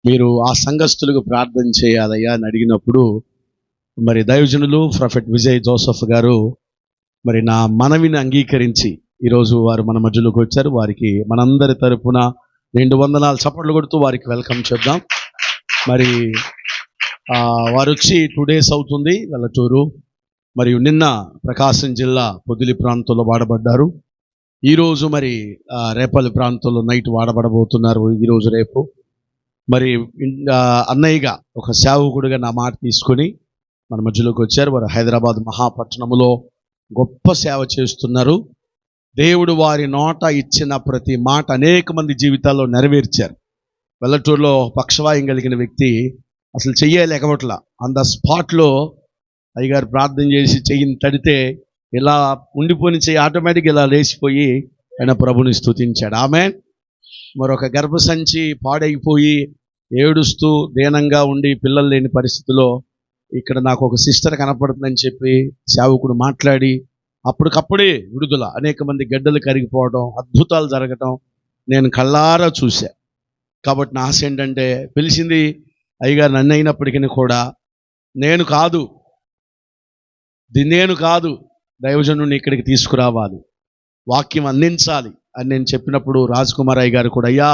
మీరు ఆ సంఘస్థులకు ప్రార్థన చేయాలయ్యా అని అడిగినప్పుడు మరి దైవజనులు ప్రొఫెట్ విజయ్ జోసెఫ్ గారు మరి నా మనవిని అంగీకరించి ఈరోజు వారు మన మధ్యలోకి వచ్చారు. వారికి మనందరి తరపున 200 చప్పట్లు కొడుతూ వారికి వెల్కమ్ చెప్దాం. మరి వారు వచ్చి 2 days అవుతుంది వెల్లటూరు. మరియు నిన్న ప్రకాశం జిల్లా పొదిలి ప్రాంతంలో వాడబడ్డారు. ఈరోజు మరి రేపల్లి ప్రాంతంలో నైట్ వాడబడబోతున్నారు. ఈరోజు రేపు మరి అన్నయ్యగా ఒక సేవకుడిగా నా మాట తీసుకొని మన మధ్యలోకి వచ్చారు. వారు హైదరాబాద్ మహాపట్టణంలో గొప్ప సేవ చేస్తున్నారు. దేవుడు వారి నోట ఇచ్చిన ప్రతి మాట అనేక మంది జీవితాల్లో నెరవేర్చారు. వెల్లటూరులో పక్షవాయం కలిగిన వ్యక్తి అసలు చెయ్యలేకపోట్లా. ఆన్ ద స్పాట్లో అయ్యగారు ప్రార్థన చేసి చెయ్యిని తడితే ఇలా ఉండిపోయిన చెయ్యి ఆటోమేటిక్గా ఇలా లేచిపోయి ఆయన ప్రభుని స్తుతించాడు. ఆమెన్. మరొక గర్భసంచి పాడైపోయి ఏడుస్తూ దీనంగా ఉండి పిల్లలు లేని పరిస్థితిలో ఇక్కడ నాకు ఒక సిస్టర్ కనపడుతుందని చెప్పి సేవకుడు మాట్లాడి అప్పటికప్పుడే విడుదల, అనేక మంది గడ్డలు కరిగిపోవడం, అద్భుతాలు జరగటం నేను కళ్ళారా చూశా. కాబట్టి నా ఆశ ఏంటంటే, పిలిచింది అయ్యగారు నన్ను అయినప్పటికీ కూడా నేను కాదు దైవజనుడిని ఇక్కడికి తీసుకురావాలి, వాక్యం అందించాలి అని నేను చెప్పినప్పుడు రాజకుమార్ అయ్య గారు కూడా, అయ్యా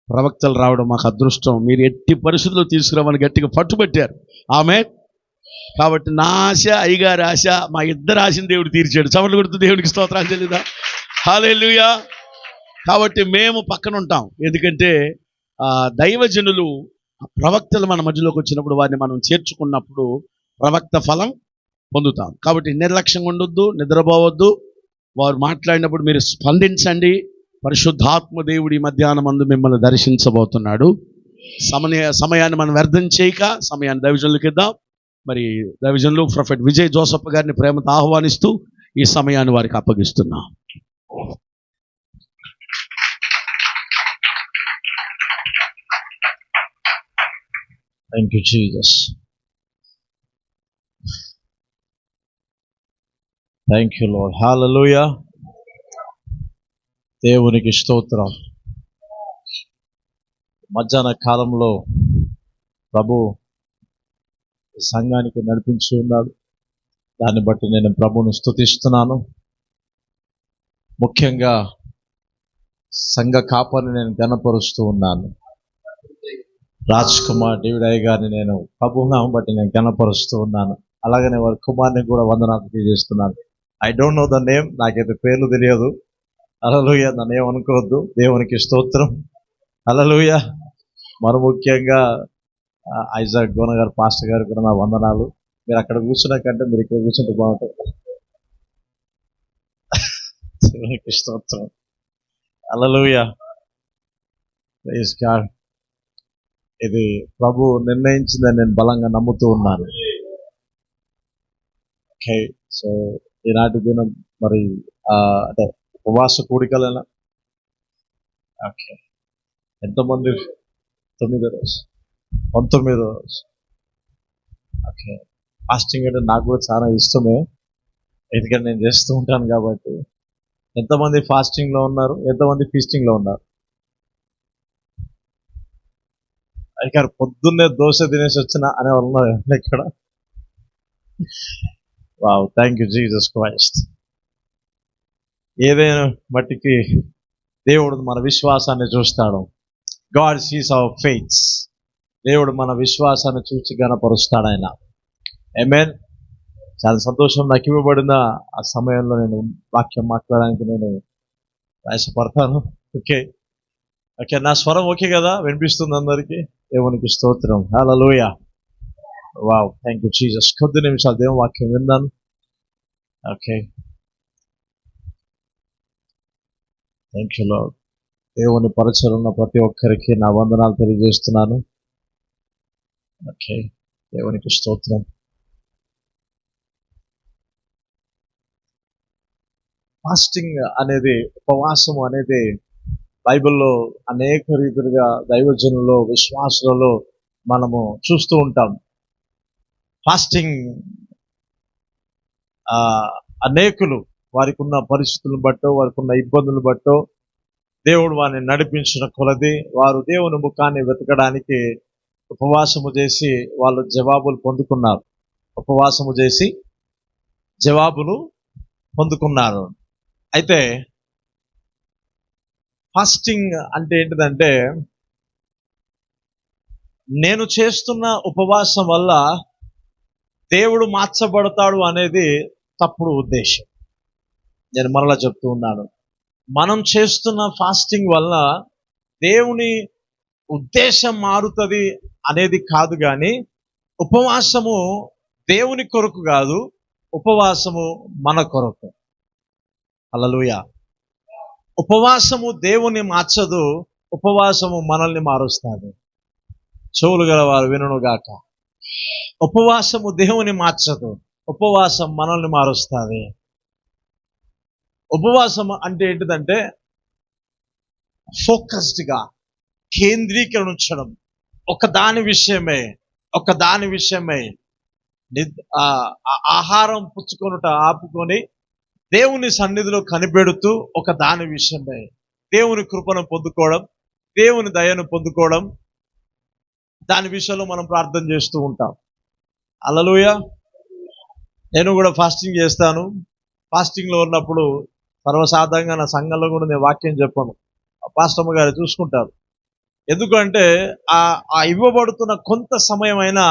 ప్రవక్తలు రావడం మాకు అదృష్టం, మీరు ఎట్టి పరిస్థితుల్లో తీసుకురావని గట్టిగా పట్టుబట్టారు. ఆమె. కాబట్టి నా ఆశ, అయ్యగారి ఆశ, మా ఇద్దరు ఆశని దేవుడు తీర్చాడు. చవట్లు కొడుతూ దేవుడికి స్తోత్రాలు చెల్లిదా. హల్లెలూయా. కాబట్టి మేము పక్కన ఉంటాం. ఎందుకంటే దైవజనులు ప్రవక్తలు మన మధ్యలోకి వచ్చినప్పుడు వారిని మనం చేర్చుకున్నప్పుడు ప్రవక్త ఫలం పొందుతాం. కాబట్టి నిర్లక్ష్యంగా ఉండొద్దు, నిద్రపోవద్దు. వారు మాట్లాడినప్పుడు మీరు స్పందించండి. పరిశుద్ధాత్మ దేవుడి మధ్యాహ్నం మందు మిమ్మల్ని దర్శించబోతున్నాడు. సమయాన్ని మనం వ్యర్థం చేయక సమయాన్ని దైవజనులకు ఇద్దాం. మరి దైవజనులు ప్రొఫెట్ విజయ్ జోసెఫ్ గారిని ప్రేమతో ఆహ్వానిస్తూ ఈ సమయాన్ని వారికి అప్పగిస్తున్నాం. Thank you Jesus. Thank you lord. Hallelujah. దేవునికి స్తోత్రం. మధ్యాహ్న కాలంలో ప్రభు సంఘానికి నడిపించి ఉన్నాడు. దాన్ని బట్టి నేను ప్రభువును స్తుతిస్తున్నాను. ముఖ్యంగా సంఘ కాపరిని నేను ఘనపరుస్తూ ఉన్నాను. రాజ్ కుమార్ డేవిడ్ గారిని నేను ప్రభువును బట్టి నేను ఘనపరుస్తూ ఉన్నాను. అలాగనే వారి కుమార్ని కూడా వందనాలు తెలియజేస్తున్నాను. I don't know the name, నాకైతే పేర్లు తెలియదు. హల్లెలూయా. నన్ను ఏమనుకోవద్దు. దేవునికి స్తోత్రం. హల్లెలూయా. మరి ముఖ్యంగా ఐజాక్ గోన గారు పాస్టర్ గారు కూడా నా వందనాలు. మీరు అక్కడ కూర్చున్న కంటే మీరు ఇక్కడ కూర్చుంటే బాగుంటుంది. దేవునికి స్తోత్రం. హల్లెలూయా. Praise God. ఇది ప్రభు నిర్ణయించిందని నేను బలంగా నమ్ముతూ ఉన్నాను. ఓకే. సో ఈనాటి దినం మరి అంటే ఉపవాస కూడికలైనా ఓకే. ఎంతమంది? 9వ రోజు, 19వ రోజు. ఓకే. ఫాస్టింగ్ అంటే నాకు కూడా చాలా ఇష్టమే, ఎందుకంటే నేను చేస్తూ ఉంటాను కాబట్టి. ఎంతమంది ఫాస్టింగ్లో ఉన్నారు? ఎంతమంది ఫీస్టింగ్లో ఉన్నారు? ఇక్కడ పొద్దున్నే దోశ తినేసి వచ్చిన అనే వాళ్ళు ఉన్నారు ఇక్కడ. Wow, thank you Jesus Christ. ఏదైనా మట్టికి దేవుడు మన విశ్వాసాన్ని చూస్తాడు. God sees our faiths. దేవుడు మన విశ్వాసాన్ని చూసి ఘనపరుస్తాడు ఆయన. ఆమేన్. చాలా సంతోషం. నాకు ఇవ్వబడిన ఆ సమయంలో నేను వాక్యం మాట్లాడడానికి నేను ఆశపడతాను. ఓకే. ఓకే. నా స్వరం ఓకే కదా? వినిపిస్తుంది అందరికీ? దేవునికి స్తోత్రం. Hallelujah. Wow, thank you Jesus. కొద్ది నిమిషాలు దేవుని వాక్యం విన్నాను. ఓకే. Thank you lord. దేవుని పరిచయం ఉన్న ప్రతి ఒక్కరికి నా వందనాలు తెలియజేస్తున్నాను. ఓకే. దేవునికి స్తోత్రం. ఫాస్టింగ్ అనేది, ఉపవాసం అనేది బైబిల్లో అనేక రీతిలుగా దైవజనులలో, విశ్వాసులలో మనము చూస్తూ ఉంటాం. ఫాస్టింగ్ అనేకులు వారికి ఉన్న పరిస్థితులను బట్టో, వారికి ఉన్న ఇబ్బందులను బట్టో దేవుడు వారిని నడిపించిన కొలది వారు దేవుని ముఖాన్ని వెతకడానికి ఉపవాసము చేసి వాళ్ళు జవాబులు పొందుకున్నారు. ఉపవాసము చేసి జవాబులు పొందుకున్నారు. అయితే ఫాస్టింగ్ అంటే ఏంటిదంటే, నేను చేస్తున్న ఉపవాసం వల్ల దేవుడు మార్చబడతాడు అనేది తప్పుడు ఉద్దేశం. నేను మరలా చెప్తూ ఉన్నాను, మనం చేస్తున్న ఫాస్టింగ్ వల్ల దేవుని ఉద్దేశం మారుతుంది అనేది కాదు. కానీ ఉపవాసము దేవుని కొరకు కాదు, ఉపవాసము మన కొరకు. హల్లెలూయా. ఉపవాసము దేవుని మార్చదు, ఉపవాసము మనల్ని మారుస్తుంది. చెవులు గలవారు వినుగాక. ఉపవాసము దేవుని మార్చదు, ఉపవాసం మనల్ని మారుస్తుంది. ఉపవాసం అంటే ఏంటిదంటే ఫోకస్డ్గా కేంద్రీకరించడం, ఒకదాని విషయమై ఆహారం పుచ్చుకొనుట ఆపుకొని దేవుని సన్నిధిలో కనిపెడుతూ ఒక దాని విషయమై దేవుని కృపను పొందుకోవడం, దేవుని దయను పొందుకోవడం, దాని విషయంలో మనం ప్రార్థన చేస్తూ ఉంటాం. హల్లెలూయా. నేను కూడా ఫాస్టింగ్ చేస్తాను. ఫాస్టింగ్లో ఉన్నప్పుడు సర్వసాధారణంగా నా సంఘంలో కూడా నేను వాక్యం చెప్పను, పాస్టమ్మ గారు చూసుకుంటారు. ఎందుకంటే ఆ ఇవ్వబడుతున్న కొంత సమయమైనా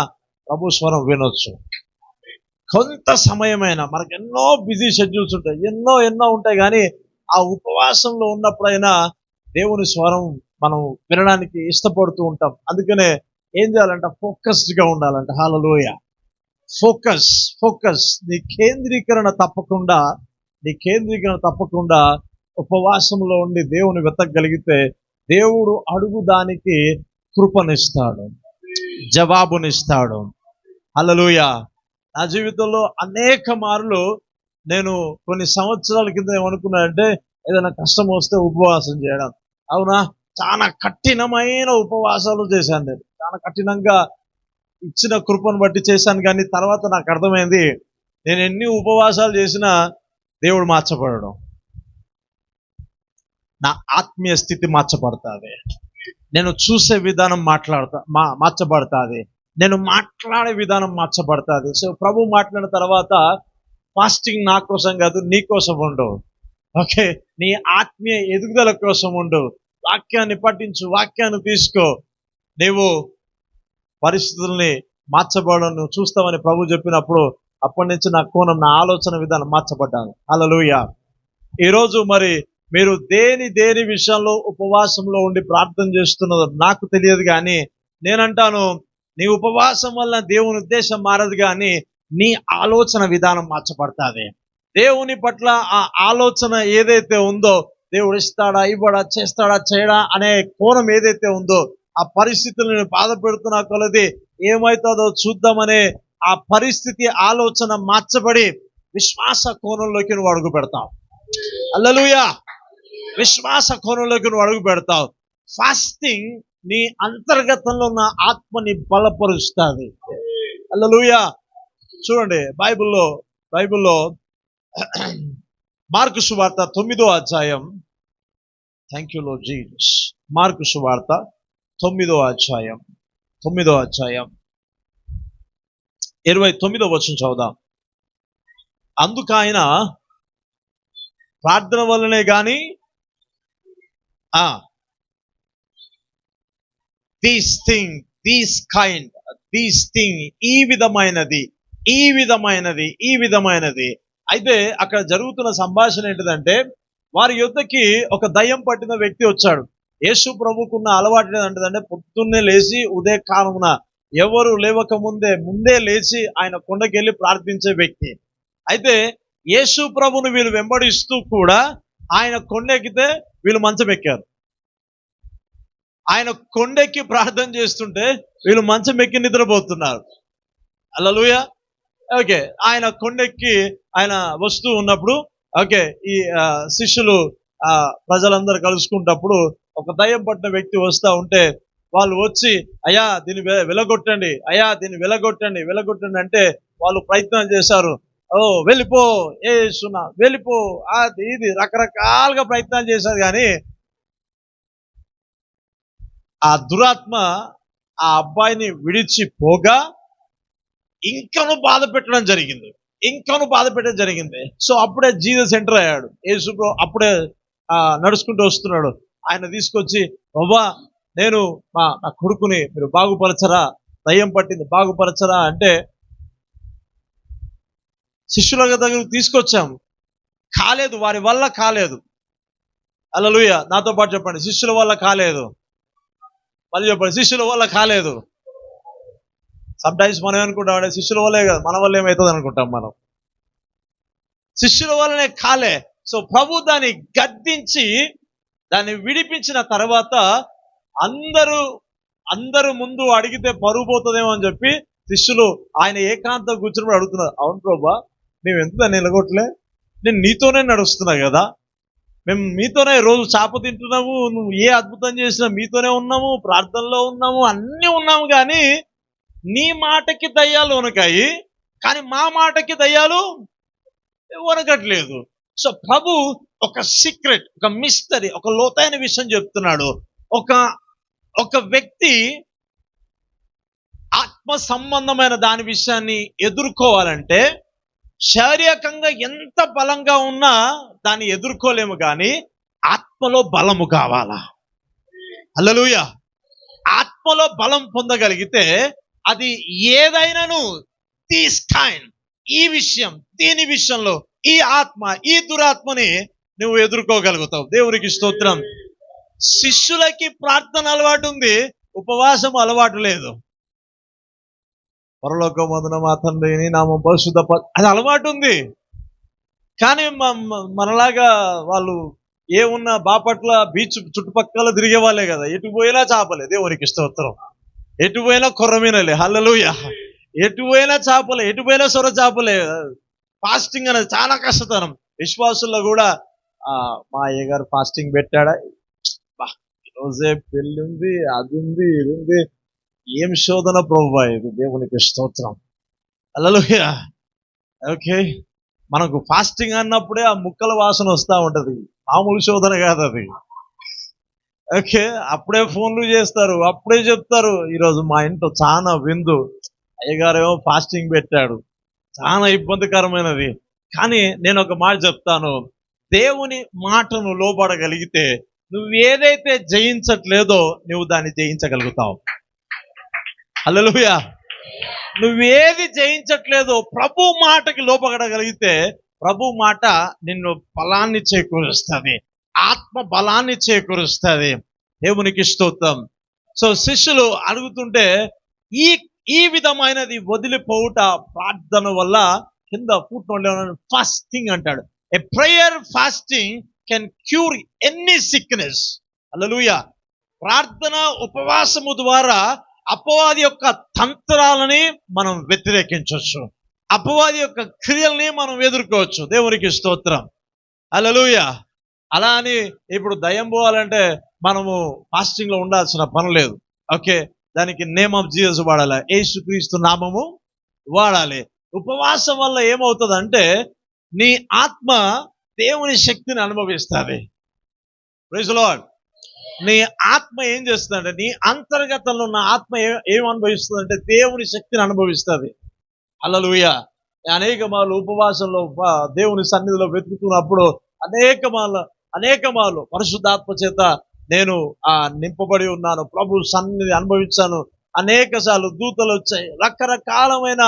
ప్రభు స్వరం వినొచ్చు. కొంత సమయమైనా, మనకు ఎన్నో బిజీ షెడ్యూల్స్ ఉంటాయి, ఎన్నో ఉంటాయి, కానీ ఆ ఉపవాసంలో ఉన్నప్పుడైనా దేవుని స్వరం మనం వినడానికి ఇష్టపడుతూ ఉంటాం. అందుకనే ఏం చేయాలంట, ఫోకస్డ్గా ఉండాలంట. హల్లెలూయా. ఫోకస్ నీ కేంద్రీకరణ తప్పకుండా ఉపవాసంలో ఉండి దేవుని వెతకగలిగితే దేవుడు అడుగు దానికి కృపనిస్తాడు, జవాబునిస్తాడు. హల్లెలూయా. నా జీవితంలో అనేక మార్లు నేను కొన్ని సంవత్సరాల కింద ఏమనుకున్నానంటే, ఏదైనా కష్టం వస్తే ఉపవాసం చేయడం. అవునా, చాలా కఠినమైన ఉపవాసాలు చేశాను. నేను చాలా కఠినంగా ఇచ్చిన కృపను బట్టి చేశాను. కానీ తర్వాత నాకు అర్థమైంది, నేను ఎన్ని ఉపవాసాలు చేసినా దేవుడు మార్చబడడం, నా ఆత్మీయ స్థితి మార్చబడుతుంది, నేను చూసే విధానం మార్చబడుతుంది, నేను మాట్లాడే విధానం మార్చబడుతుంది. సో ప్రభు మాట్లాడిన తర్వాత ఫాస్టింగ్ నా కోసం కాదు, నీ కోసం ఉండు. ఓకే, నీ ఆత్మీయ ఎదుగుదల కోసం ఉండు. వాక్యాన్ని పఠించు, వాక్యాన్ని తీసుకో, నీవు పరిస్థితుల్ని మార్చబడడం నువ్వు చూస్తావని ప్రభు చెప్పినప్పుడు అప్పటి నుంచి నా కోణం, నా ఆలోచన విధానం మార్చబడ్డాను. హల్లెలూయా. ఈరోజు మరి మీరు దేని విషయంలో ఉపవాసంలో ఉండి ప్రార్థన చేస్తున్నదో నాకు తెలియదు, కానీ నేనంటాను, నీ ఉపవాసం వల్ల దేవుని ఉద్దేశం మారదు, కానీ నీ ఆలోచన విధానం మార్చబడుతుంది. దేవుని పట్ల ఆ ఆలోచన ఏదైతే ఉందో, దేవుడు ఇస్తాడా, ఇవ్వడా, చేస్తాడా, చేయడా అనే కోణం ఏదైతే ఉందో, ఆ పరిస్థితులను బాధ పెడుతున్నా కొలది ఏమవుతుందో చూద్దామనే ఆ పరిస్థితి ఆలోచన మార్చబడి విశ్వాస కోణంలోకి నువ్వు అడుగు పెడతావు. హల్లెలూయా. విశ్వాస కోణంలోకి నువ్వు అడుగు పెడతావు. ఫాస్టింగ్ నీ అంతర్గతంలో ఉన్న ఆత్మని బలపరుస్తుంది. హల్లెలూయా. చూడండి, బైబిల్లో మార్కు సువార్త 9వ అధ్యాయం. Thank you lord Jesus. Mark సువార్త 9వ అధ్యాయం 29వ వచనం చదువుదాం. అందుకు ఆయన ప్రార్థన వల్లనే గాని దీస్ థింగ్ ఈ విధమైనది. అయితే అక్కడ జరుగుతున్న సంభాషణ ఏంటిదంటే, వారి యొద్దకి ఒక దయ్యం పట్టిన వ్యక్తి వచ్చాడు. యేసు ప్రభుకున్న అలవాటు ఏంటంటే, పొద్దున్నే లేచి ఉదయకాలమున ఎవరు లేవక ముందే లేచి ఆయన కొండకెళ్ళి ప్రార్థించే వ్యక్తి. అయితే యేసు ప్రభును వీళ్ళు వెంబడిస్తూ కూడా ఆయన కొండెక్కితే వీళ్ళు మంచం ఎక్కారు. ఆయన కొండెక్కి ప్రార్థన చేస్తుంటే వీళ్ళు మంచం ఎక్కి నిద్రపోతున్నారు. హల్లెలూయా. ఓకే, ఆయన కొండెక్కి ఆయన వస్తూ ఉన్నప్పుడు, ఓకే, ఈ శిష్యులు ప్రజలందరూ కలుసుకుంటప్పుడు ఒక దయ్యం పట్టిన వ్యక్తి వస్తూ ఉంటే వాళ్ళు వచ్చి, అయ్యా దీన్ని వెలగొట్టండి, అంటే వాళ్ళు ప్రయత్నం చేశారు. వెళ్ళిపో, వెళ్ళిపో, అది ఇది రకరకాలుగా ప్రయత్నాలు చేశారు. కానీ ఆ దురాత్మ ఆ అబ్బాయిని విడిచిపోగా ఇంకను బాధ పెట్టడం జరిగింది. సో అప్పుడే జీసస్ ఎంటర్ అయ్యాడు. యేసు అప్పుడే నడుచుకుంటూ వస్తున్నాడు. ఆయన తీసుకొచ్చి, బాబా నేను నా కొడుకుని మీరు బాగుపరచరా, దయ్యం పట్టింది బాగుపరచరా అంటే శిష్యుల దగ్గరకు తీసుకొచ్చాం. కాలేదు, వారి వల్ల కాలేదు. హల్లెలూయా. నాతో పాటు చెప్పండి, శిష్యుల వల్ల కాలేదు. మళ్ళీ చెప్పండి, శిష్యుల వల్ల కాలేదు. సమ్ టైమ్స్ మనం అనుకుంటాం అంటే శిష్యుల వల్లే కదా, మన వల్ల ఏమవుతుంది అనుకుంటాం మనం. శిష్యుల వల్లనే కాలే. సో ప్రభు దాన్ని గద్దించి దాన్ని విడిపించిన తర్వాత అందరూ ముందు అడిగితే పరుగు పోతుందేమో అని చెప్పి శిష్యులు ఆయన ఏకాంతం కూర్చుని అడుగుతున్నారు, అవును ప్రభా మేము ఎంత నిలగొట్టలే, నేను నీతోనే నడుస్తున్నా కదా, మేము మీతోనే రోజు చేప తింటున్నాము, నువ్వు ఏ అద్భుతం చేసినా మీతోనే ఉన్నాము, ప్రార్థనలో ఉన్నాము, అన్నీ ఉన్నాము, కానీ నీ మాటకి దయ్యాలు వనకాయి, కానీ మా మాటకి దయ్యాలు వనకట్లేదు. సో ప్రభు ఒక సీక్రెట్, ఒక మిస్టరీ, ఒక లోతైన విషయం చెప్తున్నాడు. ఒక వ్యక్తి ఆత్మ సంబంధమైన దాని విషయాన్ని ఎదుర్కోవాలంటే శారీరకంగా ఎంత బలంగా ఉన్నా దాన్ని ఎదుర్కోలేము, కానీ ఆత్మలో బలము కావాలా. హల్లెలూయా. ఆత్మలో బలం పొందగలిగితే అది ఏదైనాను దీని విషయంలో ఈ ఆత్మ, ఈ దురాత్మని నువ్వు ఎదుర్కోగలుగుతావు. దేవునికి స్తోత్రం. శిష్యులకి ప్రార్థన అలవాటు ఉంది, ఉపవాసం అలవాటు లేదు. పరలోకమందున మా తండ్రి నామం పరిశుద్ధ అది అలవాటు ఉంది, కానీ మనలాగా వాళ్ళు ఏమున్నా బాపట్ల బీచ్ చుట్టుపక్కల తిరిగే వాళ్ళే కదా, ఎటు పోయినా చేపలే. దేవునికి స్తోత్రం. ఎటు పోయినా కొర్రమీనలే. హల్లెలూయా. ఎటు పోయినా చేపలే, ఎటు పోయినా సొర చేపలే. ఫాస్టింగ్ అనేది చాలా కష్టతరం. విశ్వాసుల్లో కూడా మా అయ్యగారు ఫాస్టింగ్ పెట్టాడా, ఈరోజే పెళ్ళి ఉంది, అది ఉంది, ఇది ఉంది, ఏం శోధన ప్రభువా ఇది. దేవునికి స్తోత్రం. హల్లెలూయా. ఓకే, మనకు ఫాస్టింగ్ అన్నప్పుడే ఆ ముక్కల వాసన వస్తూ ఉంటది, మామూలు శోధన కాదు అది. ఓకే, అప్పుడే ఫోన్లు చేస్తారు, అప్పుడే చెప్తారు, ఈరోజు మా ఇంట్లో చాలా విందు, అయ్యగారేమో ఫాస్టింగ్ పెట్టాడు, చాలా ఇబ్బందికరమైనది. కానీ నేను ఒక మాట చెప్తాను, దేవుని మాటను లోబడగలిగితే నువ్వేదైతే జయించట్లేదో నువ్వు దాన్ని జయించగలుగుతావు. హల్లెలూయా. నువ్వేది జయించట్లేదో ప్రభు మాటకి లోబడగలిగితే ప్రభు మాట నిన్ను బలాన్ని చేకూరుస్తుంది, ఆత్మ బలాన్ని చేకూరుస్తుంది. దేవునికి స్తోత్రం. సో శిష్యులు అడుగుతుంటే ఈ విధమైనది వదిలిపోవుట ప్రార్థన వల్ల, కింద ఫాస్టింగ్ అంటాడు, a prayer fasting can cure any sickness. Hallelujah. ప్రార్థన ఉపవాసము ద్వారా అపవాది యొక్క తంత్రాలని మనం వ్యతిరేకించవచ్చు, అపవాది యొక్క క్రియల్ని మనం ఎదుర్కోవచ్చు. దేవునికి స్తోత్రం. హల్లెలూయా. అలా అని ఇప్పుడు దయ్యం పోవాలంటే మనము ఫాస్టింగ్ లో ఉండాల్సిన పని లేదు. ఓకే, దానికి నేమ్ ఆఫ్ జీసస్ వాడాలి, యేసుక్రీస్తు నామము వాడాలి. ఉపవాసం వల్ల ఏమవుతుందంటే నీ ఆత్మ దేవుని శక్తిని అనుభవిస్తుంది. Praise the lord. నీ ఆత్మ ఏం చేస్తుందంటే, నీ అంతర్గతంలో ఉన్న ఆత్మ ఏం అనుభవిస్తుందంటే దేవుని శక్తిని అనుభవిస్తుంది. హల్లెలూయా. అనేక మార్లు ఉపవాసంలో దేవుని సన్నిధిలో వెతుకుతున్నప్పుడు అనేక మార్లు పరిశుద్ధాత్మ చేత నేను నింపబడి ఉన్నాను, ప్రభు సన్నిధి అనుభవించాను. అనేక సార్లు దూతలు వచ్చాయి, రకరకాలమైన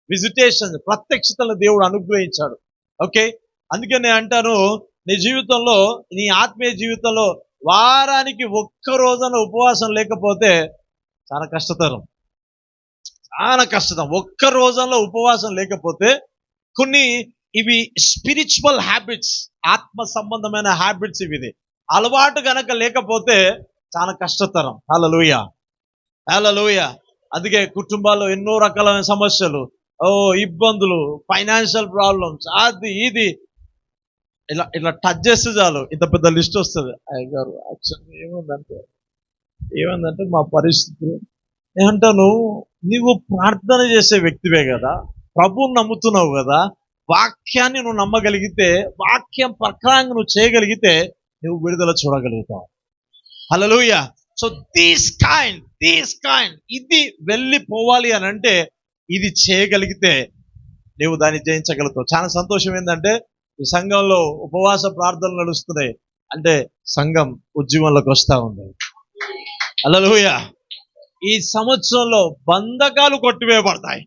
విజిటేషన్, ప్రత్యక్షతలను దేవుడు అనుగ్రహించాడు. ఓకే, అందుకే నేను అంటాను, నీ జీవితంలో, నీ ఆత్మీయ జీవితంలో వారానికి ఒక్క రోజున ఉపవాసం లేకపోతే చాలా కష్టతరం. ఒక్క రోజుల్లో ఉపవాసం లేకపోతే కొన్ని ఇవి స్పిరిచువల్ హ్యాబిట్స్, ఆత్మ సంబంధమైన హ్యాబిట్స్ ఇవి, అలవాటు గనక లేకపోతే చాలా కష్టతరం. హల్లెలూయా. హల్లెలూయా. అందుకే కుటుంబాల్లో ఎన్నో రకాలైన సమస్యలు, ఇబ్బందులు, ఫైనాన్షియల్ ప్రాబ్లమ్స్, అది ఇది ఇట్లా టచ్ చేస్తే చాలు ఇంత పెద్ద లిస్ట్ వస్తుంది. అయ్యగారు యాక్చువల్లీ ఏమైందంటే మా పరిస్థితి ఏమంటాను, నువ్వు ప్రార్థన చేసే వ్యక్తివే కదా, ప్రభువుని నమ్ముతున్నావు కదా, వాక్యాన్ని నువ్వు నమ్మగలిగితే, వాక్యం ప్రకారంగా నువ్వు చేయగలిగితే నువ్వు విడుదల చూడగలుగుతావు. హల్లెలూయా. సో దీస్ కైండ్ ఇది వెళ్ళిపోవాలి అని అంటే ఇది చేయగలిగితే నీవు దాన్ని జయించగలుగుతావు. చాలా సంతోషం ఏంటంటే ఈ సంఘంలో ఉపవాస ప్రార్థనలు నడుస్తున్నాయి అంటే సంఘం ఉద్యమంలోకి వస్తా ఉంది. హల్లెలూయా. ఈ సంవత్సరంలో బంధకాలు కొట్టివేయబడతాయి,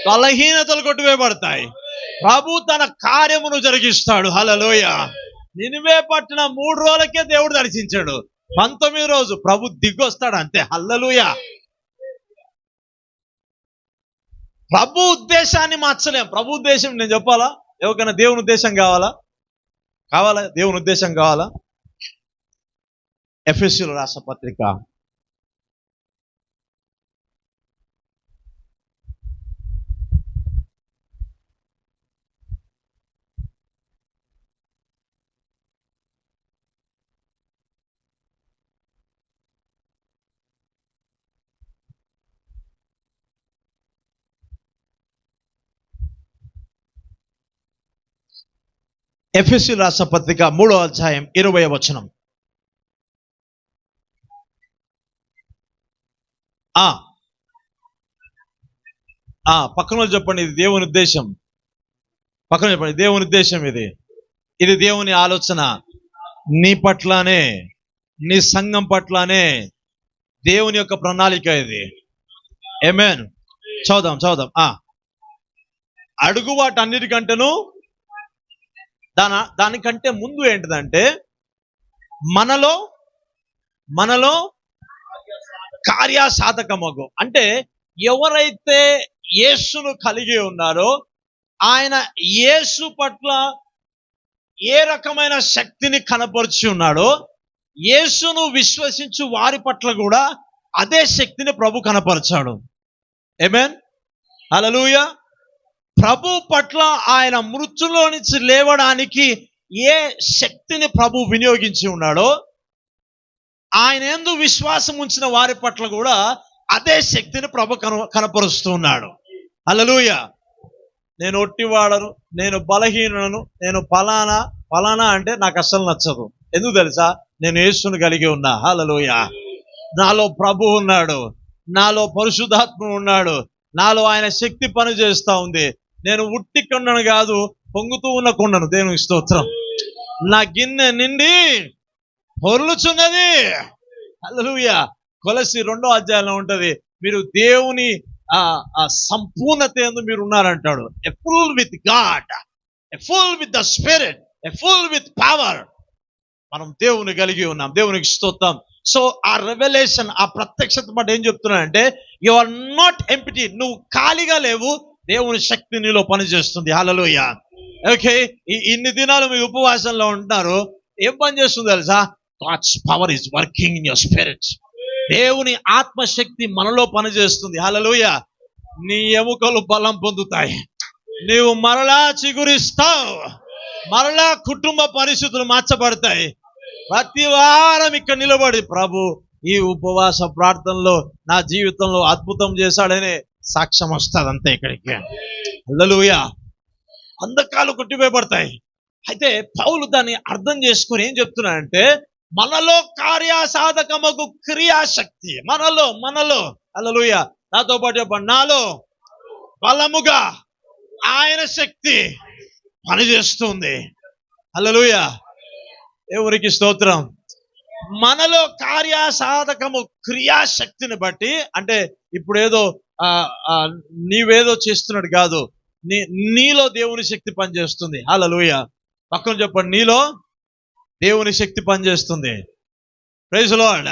బలహీనతలు కొట్టివేయబడతాయి. ప్రభు తన కార్యమును జరిగిస్తాడు. హల్లెలూయా. నినివే పట్టణ 3 రోజులకే దేవుడు దర్శించాడు. 19వ రోజు ప్రభు దిగొస్తాడు అంతే. హల్లెలూయా. ప్రభు ఉద్దేశాన్ని మార్చలేం. ప్రభు ఉద్దేశం నేను చెప్పాలా? ఎవరికైనా దేవుని ఉద్దేశం కావాలా? దేవుని ఉద్దేశం కావాలా? ఎఫెసీయులకు రాసిన పత్రిక ఎఫెసీయులకు రాసిన పత్రిక 3వ అధ్యాయం 20వ వచనం. పక్కన చెప్పండి, ఇది దేవుని ఉద్దేశం. పక్కన చెప్పండి, దేవుని ఉద్దేశం ఇది దేవుని ఆలోచన నీ పట్లనే, నీ సంఘం పట్లనే దేవుని యొక్క ప్రణాళిక ఇది. ఆమేన్. చదువుదాం. అడుగు వాటన్నిటికంటేను దానికంటే ముందు ఏంటిదంటే మనలో కార్యసాధకమగు, అంటే ఎవరైతే యేసును కలిగి ఉన్నారో ఆయన యేసు పట్ల ఏ రకమైన శక్తిని కనపరిచి ఉన్నాడో యేసును విశ్వసించు వారి పట్ల కూడా అదే శక్తిని ప్రభు కనపరిచాడు. ఆమేన్. హల్లెలూయా. ప్రభు పట్ల ఆయన మృత్యులో నుంచి లేవడానికి ఏ శక్తిని ప్రభు వినియోగించి ఉన్నాడో ఆయన యందు విశ్వాసం ఉంచిన వారి పట్ల కూడా అదే శక్తిని ప్రభు కనపరుస్తూ ఉన్నాడు. హల్లెలూయా. నేను ఒట్టివాడను, నేను బలహీనను, నేను ఫలానా అంటే నాకు అస్సలు నచ్చదు. ఎందుకు తెలుసా? నేను యేసును కలిగి ఉన్నా. హల్లెలూయా. నాలో ప్రభు ఉన్నాడు, నాలో పరిశుద్ధాత్మ ఉన్నాడు, నాలో ఆయన శక్తి పని చేస్తా ఉంది. నేను ఉట్టి కొండను కాదు, పొంగుతూ ఉన్న కొండను. దేవునికి స్తోత్రం. నా గిన్నె నిండి పొర్లుచున్నది. హల్లెలూయా. కొలస్సీ 2వ అధ్యాయంలో ఉంటది, మీరు దేవుని సంపూర్ణత యందు మీరు ఉన్నారంటాడు. A full with God, a full with the spirit, a full with power. మనం దేవుని కలిగి ఉన్నాం. దేవునికి స్తోత్రం. సో ఆ రెవల్యూషన్, ఆ ప్రత్యక్షత మాట ఏం చెప్తున్నానంటే యు ఆర్ నాట్ ఎంప్టీ. నువ్వు ఖాళీగా లేవు, దేవుని శక్తి నీలో పనిచేస్తుంది. హల్లెలూయా. ఓకే, ఇన్ని దినాలు మీ ఉపవాసంలో ఉంటున్నారు, ఏం పని చేస్తుంది తెలుసా? God's power is working in your spirit. దేవుని ఆత్మశక్తి మనలో పనిచేస్తుంది. హల్లెలూయా. నీ ఎముకలు బలం పొందుతాయి, నీవు మరలా చిగురిస్తావు, మరలా కుటుంబ పరిస్థితులు మార్చబడతాయి. ప్రతి వారం ఇక్కడ నిలబడి ప్రభు ఈ ఉపవాస ప్రార్థనలో నా జీవితంలో అద్భుతం చేశాడనే సాక్ష్యం వస్తుంది అంతే ఇక్కడికి. హల్లెలూయా. అంధకాలు కొట్టివేయబడతాయి. అయితే పౌలు దాన్ని అర్థం చేసుకుని ఏం చెప్తున్నాడంటే మనలో కార్యసాధకమగు క్రియాశక్తి, మనలో హల్లెలూయా. నాతో పాటు చెప్పండి, నాలో బలముగా ఆయన శక్తి పనిచేస్తుంది. హల్లెలూయా. ఎవరికి స్తోత్రం. మనలో కార్యసాధకము క్రియాశక్తిని బట్టి, అంటే ఇప్పుడు ఏదో నీవేదో చేస్తున్నట్టు కాదు, నీలో దేవుని శక్తి పనిచేస్తుంది. హల్లెలూయా. పక్కన చెప్పండి, నీలో దేవుని శక్తి పనిచేస్తుంది. Praise lord.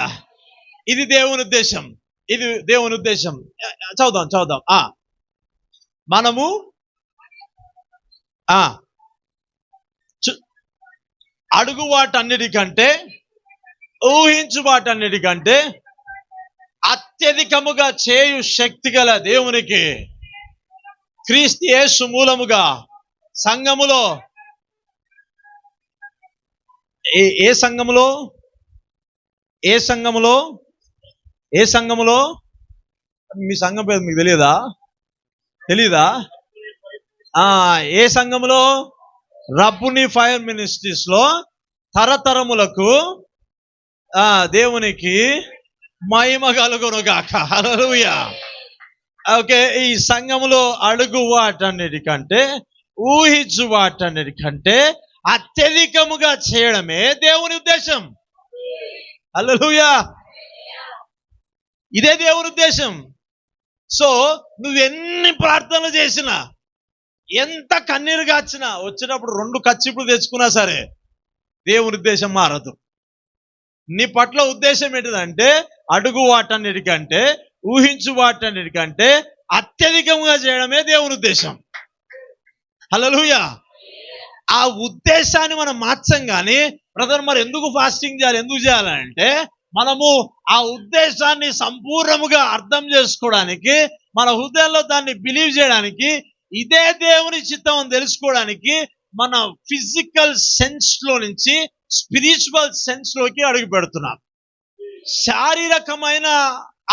ఇది దేవుని ఉద్దేశం, ఇది దేవుని ఉద్దేశం. చదువుదాం. మనము అడుగు వాటన్నిటికంటే, ఊహించు వాటన్నిటికంటే అత్యధికముగా చేయు శక్తి గల దేవునికి క్రీస్తు యేసు మూలముగా సంఘములో, ఏ సంఘములో మీ సంఘం పేరు మీకు తెలీదా? ఏ సంఘములో? రబ్బుని ఫైర్ మినిస్ట్రీస్ లో తరతరములకు దేవునికి మహిమ కలుగును గాక. హల్లెలూయా. ఓకే, ఈ సంఘములో అడుగు వాటన్నిటికంటే, ఊహించు వాటన్నిటికంటే అత్యధికముగా చేయడమే దేవుని ఉద్దేశం. హల్లెలూయా. ఇదే దేవుని ఉద్దేశం. సో నువ్వెన్ని ప్రార్థనలు చేసినా, ఎంత కన్నీరు కాచినా, వచ్చినప్పుడు 2 కచ్చిపులు తెచ్చుకున్నా సరే దేవుని ఉద్దేశం మారదు. నీ పట్ల ఉద్దేశం ఏంటిదంటే, అడుగు వాటన్నిటికంటే, ఊహించు వాటన్నిటికంటే అత్యధికంగా చేయడమే దేవుని ఉద్దేశం. హల్లెలూయా. ఆ ఉద్దేశాన్ని మనం మార్చం కానీ, బ్రదర్ మరి ఎందుకు ఫాస్టింగ్ చేయాలి, ఎందుకు చేయాలంటే, మనము ఆ ఉద్దేశాన్ని సంపూర్ణముగా అర్థం చేసుకోవడానికి, మన హృదయంలో దాన్ని బిలీవ్ చేయడానికి, ఇదే దేవుని చిత్తం అని తెలుసుకోవడానికి మన ఫిజికల్ సెన్స్ లో నుంచి స్పిరిచువల్ సెన్స్ లోకి అడుగు పెడుతున్నాం. శారీరకమైన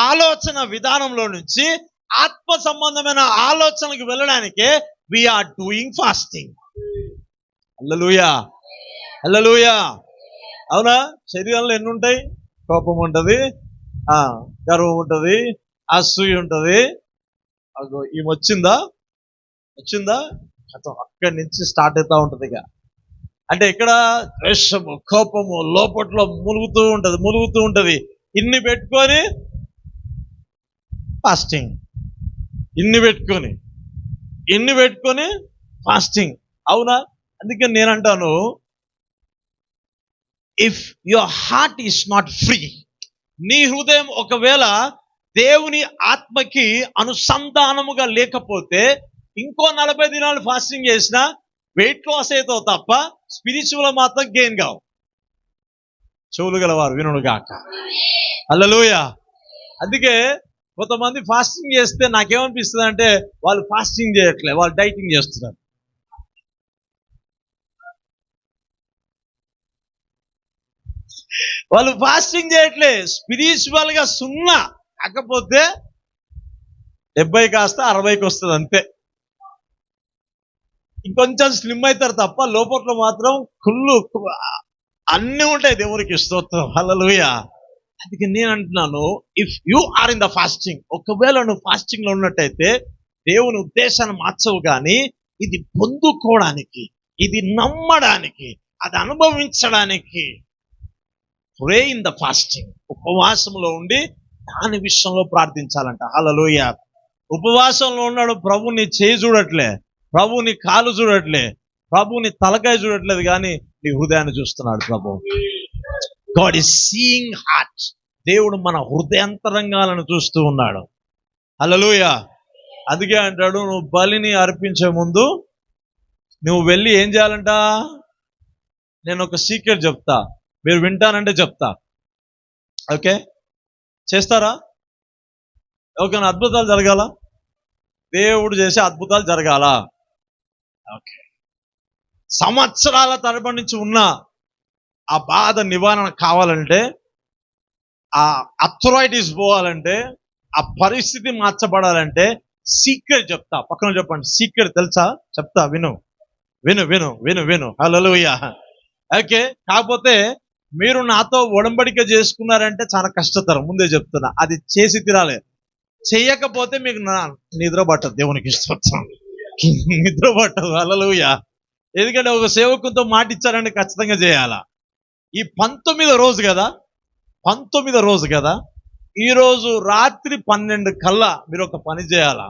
ఆలోచన విధానంలో నుంచి ఆత్మ సంబంధమైన ఆలోచనకు వెళ్ళడానికే వీఆర్ డూయింగ్ ఫాస్టింగ్. హల్లెలూయా. హల్లెలూయా. అవునా? శరీరంలో ఎన్ని ఉంటాయి? కోపం ఉంటది, గర్వం ఉంటది, అసూయ ఉంటది. ఈమె వచ్చిందా అక్కడి నుంచి స్టార్ట్ అవుతా ఉంటది. ఇక అంటే ఇక్కడ ద్వేషము, కోపము లోపట్లో ములుగుతూ ఉంటది. ఇన్ని పెట్టుకొని ఫాస్టింగ్, ఇన్ని పెట్టుకొని ఫాస్టింగ్. అవునా? అందుకే నేను అంటాను, if your heart is not free, నీ హృదయం ఒకవేళ దేవుని ఆత్మకి అనుసంధానముగా లేకపోతే, ఇంకో 40 దినాలు ఫాస్టింగ్ చేసినా వెయిట్ లాస్ అవుతావు తప్ప స్పిరిచువల్ మాత్రం గెయిన్ కావు. చెవులు గలవారు వినుడు గాక. హల్లెలూయా. అందుకే కొంతమంది ఫాస్టింగ్ చేస్తే నాకేమనిపిస్తుంది అంటే, వాళ్ళు ఫాస్టింగ్ చేయట్లే, వాళ్ళు డైటింగ్ చేస్తున్నారు. వాళ్ళు ఫాస్టింగ్ చేయట్లే, స్పిరిచువల్ గా సున్నా. కాకపోతే 70 కాస్త 60కి వస్తుంది అంతే. ఇంకొంచెం స్లిమ్ అవుతారు తప్ప లోపట్లో మాత్రం కుళ్ళు అన్నీ ఉంటాయి. దేవునికి స్తోత్రం. హల్లెలూయా. అందుకే నేను అంటున్నాను, if you are in the fasting, ఒకవేళ నువ్వు ఫాస్టింగ్ లో ఉన్నట్టయితే దేవుని ఉద్దేశాన్ని మార్చవు, కానీ ఇది పొందుకోవడానికి, ఇది నమ్మడానికి, అది అనుభవించడానికి ప్రే ఇన్ ద ఫాస్టింగ్. ఉపవాసంలో ఉండి దాని విషయంలో ప్రార్థించాలంట. హల్లెలూయా. ఉపవాసంలో ఉన్నాడు, ప్రభు నీ చేయి చూడట్లే, ప్రభు నీ కాలు చూడట్లే, ప్రభు నీ తలకాయ చూడట్లేదు, కానీ నీ హృదయాన్ని చూస్తున్నాడు ప్రభు. God is seeing heart. దేవుడు మన హృదయాంతరంగాలను చూస్తూ ఉన్నాడు. హల్లెలూయా. అందుకే అంటాడు, నువ్వు బలిని అర్పించే ముందు నువ్వు వెళ్ళి ఏం చేయాలంట? నేను ఒక సీక్రెట్ చెప్తా, మీరు వింటానంటే చెప్తా. ఓకే, చేస్తారా? ఓకే, అద్భుతాలు జరగాల, దేవుడు చేసే అద్భుతాలు జరగాల. ఓకే, సంవత్సరాల తరబడి నుంచి ఉన్న ఆ బాధ నివారణ కావాలంటే, ఆ అథరైటిస్ పోవాలంటే, ఆ పరిస్థితి మార్చబడాలంటే సీక్రెట్ చెప్తా. పక్కన చెప్పండి, సీక్రెట్ తెలుసా? చెప్తా, విను విను విను విను విను. హల్లెలూయా. ఓకే, కాకపోతే మీరు నాతో ఒడంబడిక చేసుకున్నారంటే చాలా కష్టతరం. ముందే చెప్తున్నా, అది చేసి తిరాలి. చేయకపోతే మీకు నిద్ర పట్టదు. దేవునికి స్తోత్రం. నిద్ర పట్టదు. హల్లెలూయా. ఎందుకంటే ఒక సేవకునితో మాట ఇచ్చారంటే ఖచ్చితంగా చేయాలా. ఈ 19వ రోజు కదా, ఈరోజు రాత్రి 12 కల్లా మీరు ఒక పని చేయాలా.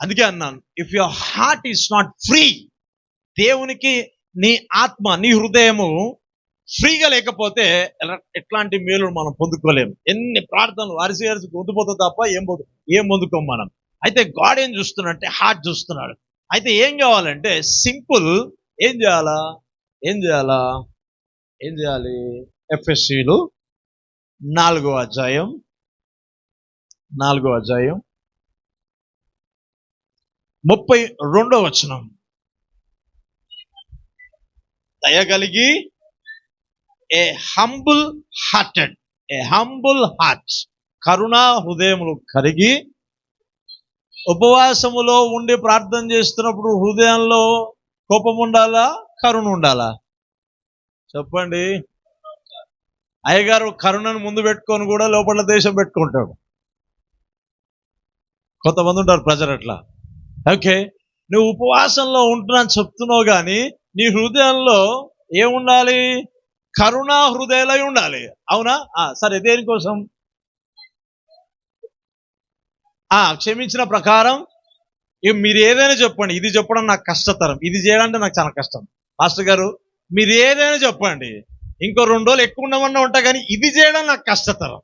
అందుకే అన్నాను, if your heart is not free, దేవునికి నీ ఆత్మ, నీ హృదయము ఫ్రీగా లేకపోతే ఎట్లాంటి మేలు మనం పొందుకోలేము. ఎన్ని ప్రార్థనలు అరిసి పొందుపోతాం తప్ప ఏం పొందుకోం మనం. అయితే గాడ్ ఏం చూస్తున్నాడంటే హార్ట్ చూస్తున్నాడు. అయితే ఏం కావాలంటే సింపుల్, ఏం చేయాలి? ఎఫెసీయులు 4వ అధ్యాయం 32వ వచనం. దయగలిగి ఏ హంబుల్ హార్ట్, కరుణా హృదయములు కరిగి. ఉపవాసములో ఉండి ప్రార్థన చేస్తున్నప్పుడు హృదయంలో కోపం ఉండాలా, కరుణ ఉండాలా? చెప్పండి. అయ్యగారు కరుణను ముందు పెట్టుకొని కూడా లోపల దేశం పెట్టుకుంటాడు. కొంతమంది ఉంటారు ప్రజలు అట్లా. ఓకే, నువ్వు ఉపవాసంలో ఉంటున్నాను చెప్తున్నావు కానీ నీ హృదయంలో ఏముండాలి? కరుణా హృదయాలై ఉండాలి. అవునా? సరే, దేనికోసం? క్షమించిన ప్రకారం మీరు ఏదైనా చెప్పండి. ఇది చెప్పడం నాకు కష్టతరం, ఇది చేయడానికి నాకు చాలా కష్టం. మాస్టర్ గారు మీరు ఏదైనా చెప్పండి, ఇంకో 2 రోజులు ఎక్కువ ఉండమన్నా ఉంటా కానీ ఇది చేయడం నాకు కష్టతరం.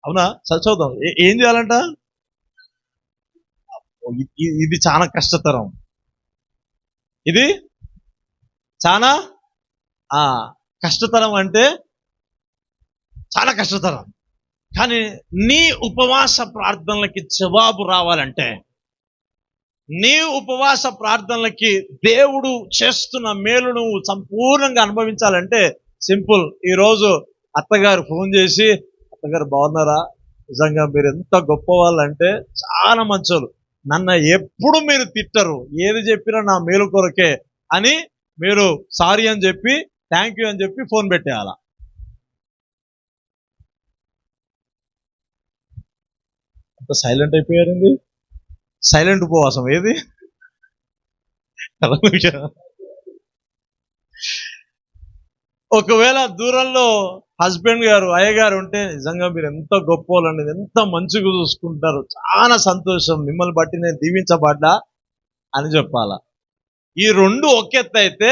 అవునా? చదువుదాం. ఏం చేయాలంట? ఇది చాలా కష్టతరం, ఇది చాలా కష్టతరం అంటే చాలా కష్టతరం. కానీ నీ ఉపవాస ప్రార్థనలకి జవాబు రావాలంటే, నీ ఉపవాస ప్రార్థనలకి దేవుడు చేస్తున్న మేలును సంపూర్ణంగా అనుభవించాలంటే సింపుల్. ఈరోజు అత్తగారు ఫోన్ చేసి, అత్తగారు బాగున్నారా? నిజంగా మీరు ఎంత గొప్ప వాళ్ళంటే చాలా మంచోళ్ళు, నన్ను ఎప్పుడు మీరు తిట్టరు, ఏది చెప్పినా నా మేలు కొరకే అని మీరు సారీ అని చెప్పి, థ్యాంక్ యూ అని చెప్పి ఫోన్ పెట్టేయాల. అంత సైలెంట్ అయిపోయారండి. సైలెంట్ ఉపవాసం ఏది? ఒకవేళ దూరంలో హస్బెండ్ గారు, అయ్యగారు ఉంటే, నిజంగా మీరు ఎంత గొప్ప వాళ్ళండి, ఎంత మంచిగా చూసుకుంటారు, చాలా సంతోషం, మిమ్మల్ని బట్టి నేను దీవించబడ్డా అని చెప్పాలా. ఈ 2 ఒకెత్త అయితే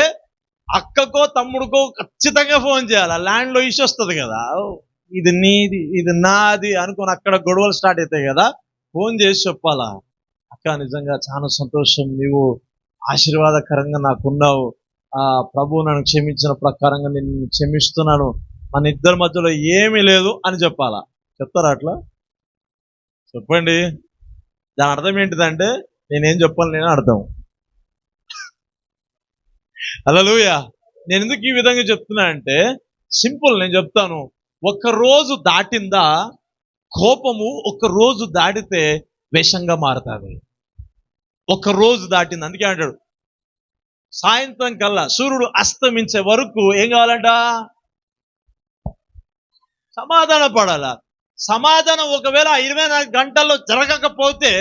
అక్కకో తమ్ముడికో ఖచ్చితంగా ఫోన్ చేయాలి. ల్యాండ్లో ఇష్యూ వస్తుంది కదా, ఇది నీది ఇది నాది అనుకుని అక్కడ గొడవలు స్టార్ట్ అవుతాయి కదా. ఫోన్ చేసి చెప్పాలా, అక్క నిజంగా చాలా సంతోషం, నీవు ఆశీర్వాదకరంగా నాకున్నావు, ప్రభు నన్ను క్షమించిన ప్రకారంగా నేను క్షమిస్తున్నాను, మన ఇద్దరి మధ్యలో ఏమీ లేదు అని చెప్పాలా. చెప్తారా అట్లా? చెప్పండి. దాని అర్థం ఏంటిదంటే నేనేం చెప్పాలి నేను అర్థం. హల్లెలూయా. నేను ఎందుకు ఈ విధంగా చెప్తున్నా అంటే సింపుల్, నేను చెప్తాను. ఒక రోజు దాటిందా కోపము, ఒక రోజు దాటితే విషంగా మారుతుంది. ఒక రోజు దాటింది. అందుకే అంటాడు సాయంత్రం కల్లా సూర్యుడు అస్తమించే వరకు ఏం కావాలంట? సమాధాన పడాల. సమాధానం ఒకవేళ 24 గంటల్లో జరగకపోతే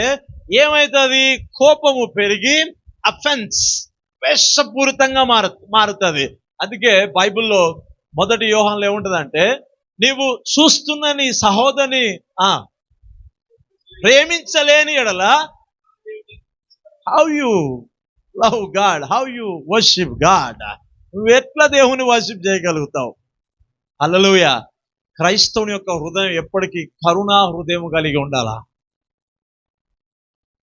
ఏమవుతుంది? కోపము పెరిగి అఫెన్స్, వేషపూరితంగా మారుతుంది. అందుకే బైబిల్లో 1 యోహానులో ఏముంటదంటే, నీవు చూస్తున్న నీ సహోదరిని ప్రేమించలేని ఎడల how you love God, how you worship God, నువ్వు ఎట్లా దేవుని వర్షిప్ చేయగలుగుతావు? హల్లెలూయా. క్రైస్తవుని యొక్క హృదయం ఎప్పటికీ కరుణా హృదయం కలిగి ఉండాలా.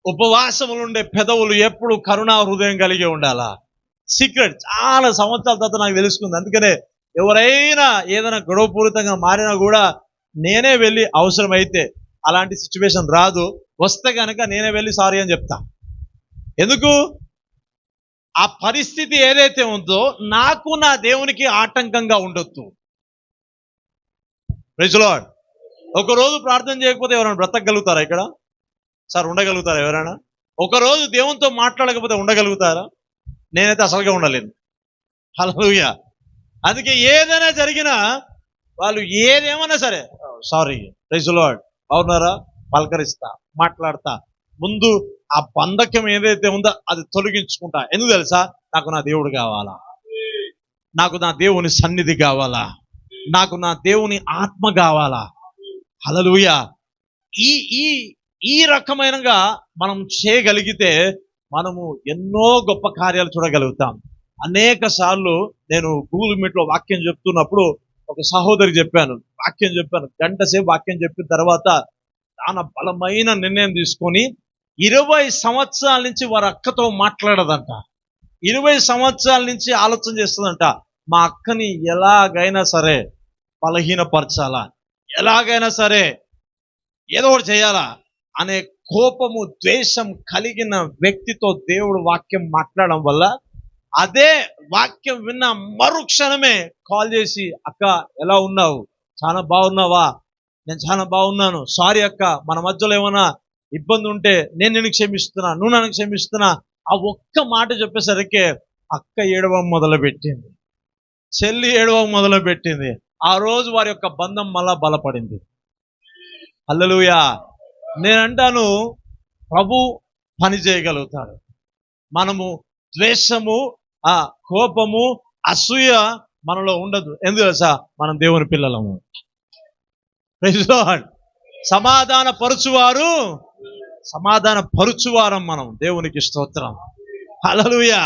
ఉపవాసములుండే పెదవులు ఎప్పుడు కరుణా హృదయం కలిగి ఉండాలా. సీక్రెట్ చాలా సంవత్సరాల తర్వాత నాకు తెలుసుకుంది. అందుకనే ఎవరైనా ఏదైనా గొడవపూరితంగా మారినా కూడా నేనే వెళ్ళి, అవసరమైతే అలాంటి సిచ్యువేషన్ రాదు, వస్తే కనుక నేనే వెళ్ళి సారీ అని చెప్తా. ఎందుకు? ఆ పరిస్థితి ఏదైతే ఉందో నాకు నా దేవునికి ఆటంకంగా ఉండొద్దు. Praise the lord. ఒకరోజు ప్రార్థన చేయకపోతే ఎవరైనా బ్రతకగలుగుతారా ఇక్కడ? సార్ ఉండగలుగుతారా ఎవరైనా? ఒకరోజు దేవునితో మాట్లాడకపోతే ఉండగలుగుతారా? నేనైతే అసలుగా ఉండలేను. హల్లెలూయా. అందుకే ఏదైనా జరిగినా వాళ్ళు ఏదేమన్నా సరే సారీ, ప్రైజ్ ది లార్డ్, అవునారా, పలకరిస్తా, మాట్లాడతా. ముందు ఆ బంధకం ఏదైతే ఉందో అది తొలగించుకుంటా. ఎందుకు తెలుసా? నాకు నా దేవుడు కావాలా, నాకు నా దేవుని సన్నిధి కావాలా, నాకు నా దేవుని ఆత్మ కావాలా. హల్లెలూయా. ఈ ఈ ఈ రకమైనగా మనం చేయగలిగితే మనము ఎన్నో గొప్ప కార్యాలు చూడగలుగుతాం. అనేక సార్లు నేను గూగుల్ మీట్లో వాక్యం చెప్తున్నప్పుడు ఒక సహోదరికి చెప్పాను, గంట సేపు వాక్యం చెప్పిన తర్వాత చాలా బలమైన నిర్ణయం తీసుకొని 20 సంవత్సరాల నుంచి వారి అక్కతో మాట్లాడదంట. 20 సంవత్సరాల నుంచి ఆలోచన చేస్తుందంట, మా అక్కని ఎలాగైనా సరే బలహీనపరచాలా, ఎలాగైనా సరే ఏదో ఒకటి చేయాలా అనే కోపము, ద్వేషం కలిగిన వ్యక్తితో దేవుడు వాక్యం మాట్లాడడం వల్ల అదే వాక్యం విన్న మరుక్షణమే కాల్ చేసి, అక్క ఎలా ఉన్నావు, చాలా బాగున్నావా? నేను చాలా బాగున్నాను, సారీ అక్క, మన మధ్యలో ఏమైనా ఇబ్బంది ఉంటే నేను నిన్ను క్షమిస్తున్నా, నువ్వు నన్ను క్షమిస్తున్నా. ఆ ఒక్క మాట చెప్పేసరికి అక్క ఏడవ మొదలు పెట్టింది. చెల్లి ఏడవ మొదలు పెట్టింది. ఆ రోజు వారి యొక్క బంధం మళ్ళా బలపడింది. హల్లెలూయా. నేనంటాను, ప్రభు పని చేయగలుగుతాడు. మనము ద్వేషము, కోపము, అసూయ మనలో ఉండదు. ఎందుకు తెలుసా? మనం దేవుని పిల్లలము. Praise lord. సమాధాన పరుచువారం మనం. దేవునికి స్తోత్రం. హల్లెలూయా.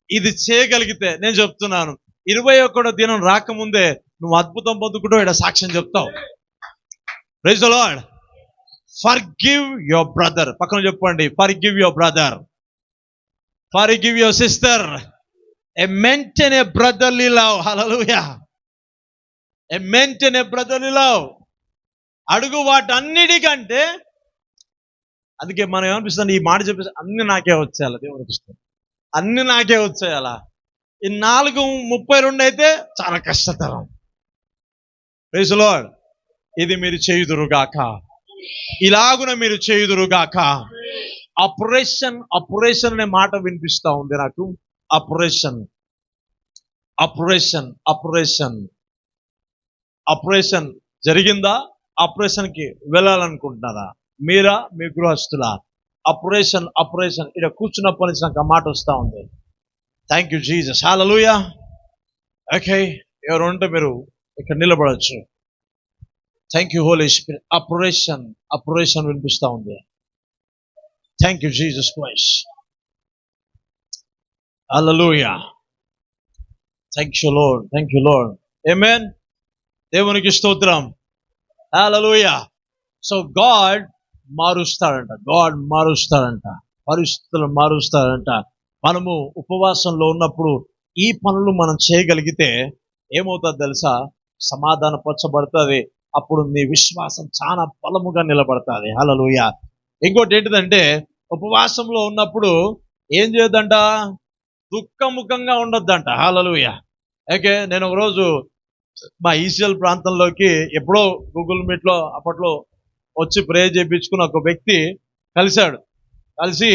ఇది చేయగలిగితే నేను చెప్తున్నాను, 21వ దినం రాకముందే నువ్వు అద్భుతం పొందుకుంటూ ఇక్కడ సాక్ష్యం చెప్తావు. Praise the lord. Forgive your brother. పక్కన చెప్పండి, forgive your brother, forgive your sister, maintain a brotherly love. Hallelujah. Maintain a brotherly love. అడుగు వాటన్నిటికంటే, అందుకే మనం ఏమనిపిస్తుంది, ఈ మాట చెప్పేసి అన్ని నాకే వచ్చేయాలి. దేవునికి ఇష్టం, అన్ని నాకే వచ్చేయాలా. ఈ 4:32 అయితే చాలా కష్టతరం. Praise the lord. ఇది మీరు చేయుదురుగాక, ఇలాగున మీరు చేయుదురుగాక. ఆపరేషన్ అనే మాట వినిపిస్తా ఉంది నాకు. ఆపరేషన్ జరిగిందా? ఆపరేషన్కి వెళ్ళాలనుకుంటున్నారా? మీరా, మీ గృహస్థులా? ఆపరేషన్ ఇక్కడ కూర్చున్నప్పటి నుంచి నాకు ఆ మాట వస్తూ ఉంది. Thank you Jesus. Hallelujah. Okay, ఎవరు ఉంటే మీరు ఇక్కడ నిలబడవచ్చు. Thank you holy spirit. Operation వినిపిస్తూ ఉంది. Thank you Jesus Christ. Hallelujah. Thank you lord. Amen. దేవునికి స్తోత్రం. హల్లెలూయా. సో గాడ్ మారుస్తాడంట, పరిస్థితులు మారుస్తాడంట. మనము ఉపవాసంలో ఉన్నప్పుడు ఈ పనులు మనం చేయగలిగితే ఏమవుతుంది తెలుసా? సమాధానపరచబడుతుంది. అప్పుడు నీ విశ్వాసం చాలా బలముగా నిలబడుతుంది. హల్లెలూయా. ఇంకోటి ఏంటిదంటే, ఉపవాసంలో ఉన్నప్పుడు ఏం చేయొద్దంట? దుఃఖముఖంగా ఉండొద్దంట. హల్లెలూయా. ఓకే, నేను ఒకరోజు మా ఈసీఎల్ ప్రాంతంలోకి ఎప్పుడో గూగుల్ మీట్లో అప్పట్లో వచ్చి ప్రే చేయించుకున్న ఒక వ్యక్తి కలిశాడు. కలిసి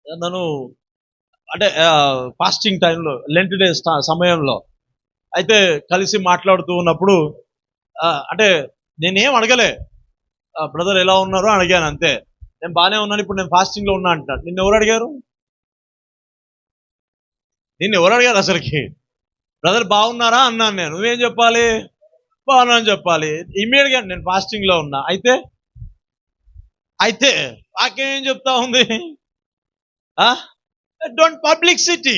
నన్ను అంటే ఫాస్టింగ్ టైంలో, లెంట్ డే సమయంలో అయితే కలిసి మాట్లాడుతూ ఉన్నప్పుడు అంటే నేనేం అడగలే, బ్రదర్ ఎలా ఉన్నారో అడిగాను అంతే. నేను బాగానే ఉన్నాను, ఇప్పుడు నేను ఫాస్టింగ్లో ఉన్నా అంటాడు. నిన్ను ఎవరు అడిగారు అసలుకి? బ్రదర్ బాగున్నారా అన్నాను నేను. నువ్వేం చెప్పాలి? బాగున్నా అని చెప్పాలి. ఇమ్మీడియట్గా నేను ఫాస్టింగ్లో ఉన్నా. అయితే వాక్యం ఏం చెప్తా ఉంది? Don't publicity.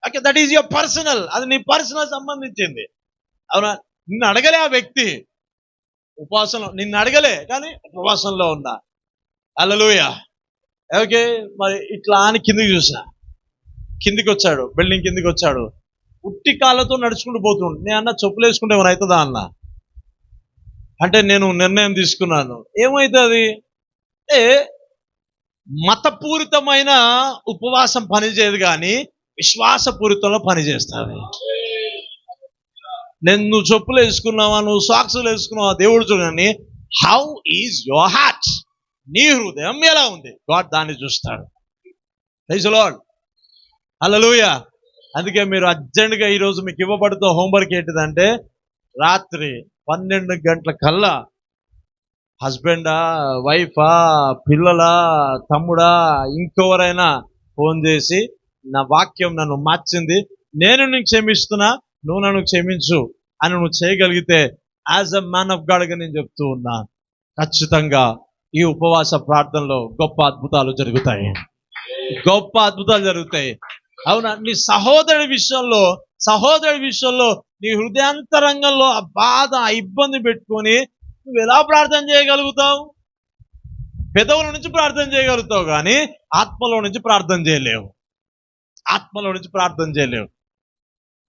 Okay, that is your personal. అది నీ పర్సనల్ సంబంధించింది. అవునా? నిన్ను అడగలే ఆ వ్యక్తి ఉపవాసంలో, నిన్ను అడగలే, కానీ ఉపవాసంలో ఉన్నా. హల్లెలూయా. ఓకే, మరి ఇట్లా అని కిందికి వచ్చాడు, బిల్డింగ్ కిందికి వచ్చాడు. ఉట్టి కాళ్ళతో నడుచుకుంటూ పోతుండు. నేను అన్న చెప్పులు వేసుకుంటే ఏమైనా అవుతుందా అన్న అంటే, నేను నిర్ణయం తీసుకున్నాను. ఏమవుతుంది? మతపూరితమైన ఉపవాసం పనిచేయదు, కానీ విశ్వాసపూరితంలో పనిచేస్తుంది. నువ్వు చెప్పులు వేసుకున్నావా, నువ్వు సాక్సులు వేసుకున్నావా, దేవుడు చూడండి. How is your heart? నీ హృదయం ఎలా ఉంది? గాడ్ దాన్ని చూస్తాడు. Praise the lord. హల్లెలూయా. అందుకే మీరు అర్జెంటుగా ఈరోజు మీకు ఇవ్వబడుతున్న హోంవర్క్ ఏంటిదంటే, రాత్రి 12 గంటల కల్లా హస్బెండా, వైఫా, పిల్లలా, తమ్ముడా, ఇంకెవరైనా ఫోన్ చేసి, నా వాక్యం నన్ను మార్చింది, నేను నీకు క్షమిస్తున్నా, నువ్వు నన్ను క్షమించు అని నువ్వు చేయగలిగితే, యాజ్ అ మ్యాన్ ఆఫ్ గాడ్గా నేను చెప్తూ ఉన్నా, ఖచ్చితంగా ఈ ఉపవాస ప్రార్థనలో గొప్ప అద్భుతాలు జరుగుతాయి. అవునా? నీ సహోదరుడి విషయంలో నీ హృదయాంతరంగంలో ఆ బాధ, ఆ ఇబ్బంది పెట్టుకొని నువ్వు ఎలా ప్రార్థన చేయగలుగుతావు? పెదవుల నుంచి ప్రార్థన చేయగలుగుతావు, కానీ ఆత్మలో నుంచి ప్రార్థన చేయలేవు.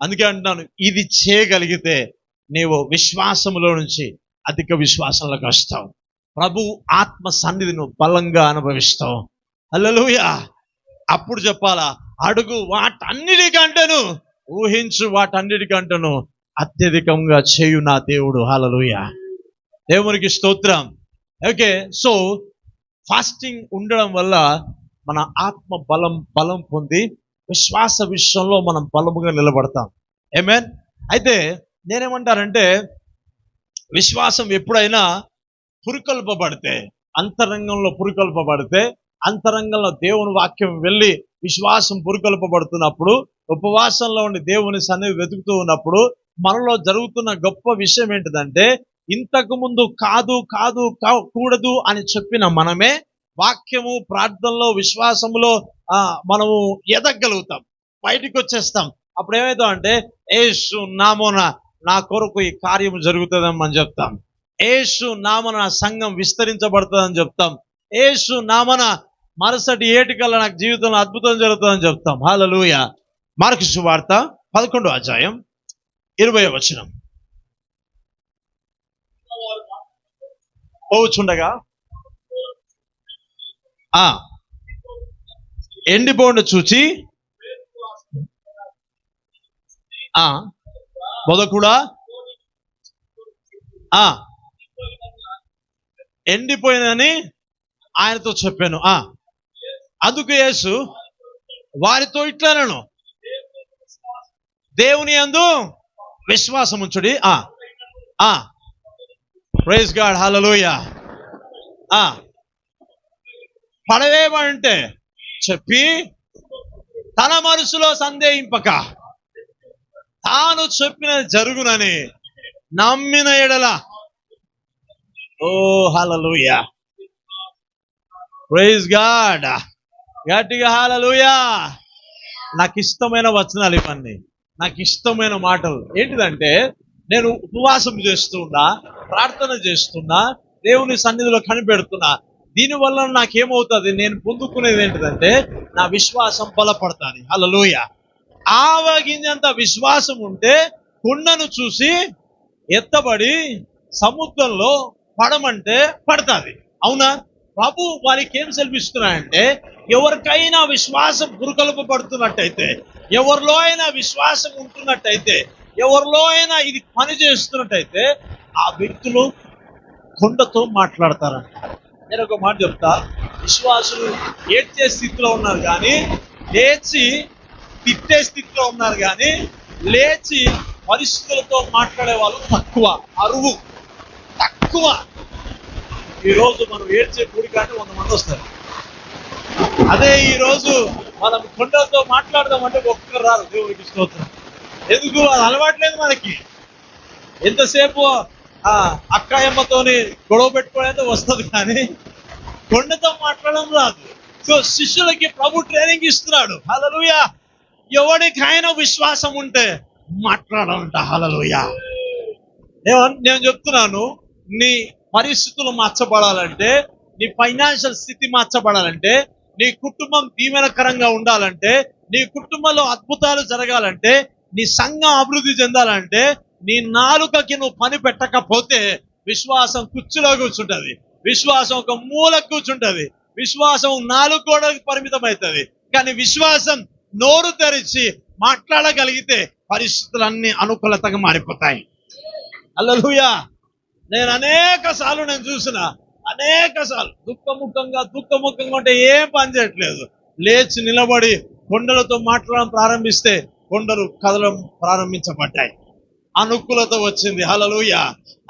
అందుకే అంటున్నాను, ఇది చేయగలిగితే నీవు విశ్వాసములో నుంచి అధిక విశ్వాసంలోకి వస్తావు. ప్రభు ఆత్మ సన్నిధి నువ్వు బలంగా అనుభవిస్తావు. హల్లెలూయా. అప్పుడు చెప్పాలా? అడుగు వాటన్నిటికంటేను, ఊహించు వాటన్నిటికంటేను అత్యధికంగా చేయు నా దేవుడు. హల్లెలూయా. దేవునికి స్తోత్రం. ఓకే, సో ఫాస్టింగ్ ఉండడం వల్ల మన ఆత్మ బలం పొంది విశ్వాస విషయంలో మనం బలముగా నిలబడతాం. ఆమేన్. అయితే నేనేమంటానంటే, విశ్వాసం ఎప్పుడైనా పురికొల్పబడితే, అంతరంగంలో పురికొల్పబడితే, అంతరంగంలో దేవుని వాక్యం వెళ్ళి విశ్వాసం పురికొల్పబడుతున్నప్పుడు, ఉపవాసంలో ఉండి దేవుని సన్నిధి వెతుకుతూ ఉన్నప్పుడు మనలో జరుగుతున్న గొప్ప విషయం ఏంటిదంటే, ఇంతకు ముందు కూడదు అని చెప్పిన మనమే వాక్యము, ప్రార్థనలో, విశ్వాసములో మనము ఎదగలుగుతాం, బయటికి వచ్చేస్తాం. అప్పుడు ఏమవుతాం అంటే, యేసు నామమున నా కొరకు ఈ కార్యము జరుగుతుందని మనం చెప్తాం. యేసు నామమున నా సంఘం విస్తరించబడుతుందని చెప్తాం. యేసు నామమున మరుసటి ఏటికల్లా నాకు జీవితంలో అద్భుతం జరుగుతుందని చెప్తాం. హల్లెలూయా. మార్కు సువార్త 11వ అధ్యాయం 20వ వచనం. పోవుచుండగా ఎండిపోండు చూచి బోధకుడా ఎండిపోయినని ఆయనతో చెప్పాను. అందుకు యేసు వారితో ఇట్లనెను, దేవుని యందు విశ్వాసం ఉంచుడి. Praise God. హల్లెలూయా. పడవేమంటే చెప్పి తన మనసులో సందేహింపక తాను చెప్పిన జరుగునని నమ్మిన ఎడల. ఓ హల్లెలూయా. Praise God. గట్టిగా హల్లెలూయా. నాకు ఇష్టమైన వచనాలు ఇవన్నీ, నాకు ఇష్టమైన మాటలు. ఏంటిదంటే, నేను ఉపవాసం చేస్తున్నా, ప్రార్థన చేస్తున్నా, దేవుని సన్నిధిలో కనిపెడుతున్నా. దీనివల్ల నాకేమవుతుంది, నేను పొందుకునేది ఏంటిదంటే, నా విశ్వాసం బలపడుతుంది. హల్లెలూయా. ఆవగింజంత విశ్వాసం ఉంటే కొండను చూసి ఎత్తబడి సముద్రంలో పడమంటే పడుతుంది. అవునా? ప్రభు వారికి ఏం సెలవిస్తున్నాయంటే, ఎవరికైనా విశ్వాసం పురుకొల్పబడుతున్నట్టయితే, ఎవరిలో అయినా విశ్వాసం ఉంటున్నట్టయితే, ఎవరిలో అయినా ఇది పని చేస్తున్నట్టయితే, ఆ వ్యక్తులు కొండతో మాట్లాడతారంట. నేను ఒక మాట చెప్తా, విశ్వాసులు ఏడ్చే స్థితిలో ఉన్నారు కానీ, లేచి తిట్టే స్థితిలో ఉన్నారు కానీ, లేచి పరిస్థితులతో మాట్లాడే వాళ్ళు తక్కువ, అరువు తక్కువ. ఈరోజు మనం ఏడ్చే కూడి కానీ 100 మంది వస్తారు. అదే ఈరోజు మనం కొండలతో మాట్లాడదామంటే ఒక్కరు రారు. దేవునికి స్తోత్రం. ఎందుకు? అది అలవాట్లేదు మనకి. ఎంతసేపు అక్కాయమ్మతోని గొడవ పెట్టుకోవడం వస్తుంది కానీ కొండతో మాట్లాడడం రాదు. సో శిష్యులకి ప్రభు ట్రైనింగ్ ఇస్తున్నాడు. హల్లెలూయా. ఎవరికైనా విశ్వాసం ఉంటే మాట్లాడాలంట. హల్లెలూయా. నేను చెప్తున్నాను, నీ పరిస్థితులు మార్చబడాలంటే, నీ ఫైనాన్షియల్ స్థితి మార్చబడాలంటే, నీ కుటుంబం దీవెనకరంగా ఉండాలంటే, నీ కుటుంబంలో అద్భుతాలు జరగాలంటే, నీ సంఘం అభివృద్ధి చెందాలంటే, నీ నాలుకకి నువ్వు పని పెట్టకపోతే విశ్వాసం కుర్చీలో కూర్చుంటది, విశ్వాసం ఒక మూల కూర్చుంటది, విశ్వాసం 4 గోడలకు పరిమితం అవుతుంది. కానీ విశ్వాసం నోరు తెరిచి మాట్లాడగలిగితే పరిస్థితులన్నీ అనుకూలతగా మారిపోతాయి. హల్లెలూయా. నేను అనేక సార్లు చూసిన, అనేక సార్లు దుఃఖముఖంగా ఉంటే ఏం పని చేయట్లేదు, లేచి నిలబడి కొండలతో మాట్లాడడం ప్రారంభిస్తే కొండలు కదలడం ప్రారంభించబడ్డాయి. అనుకూలత వచ్చింది. హల్లెలూయా.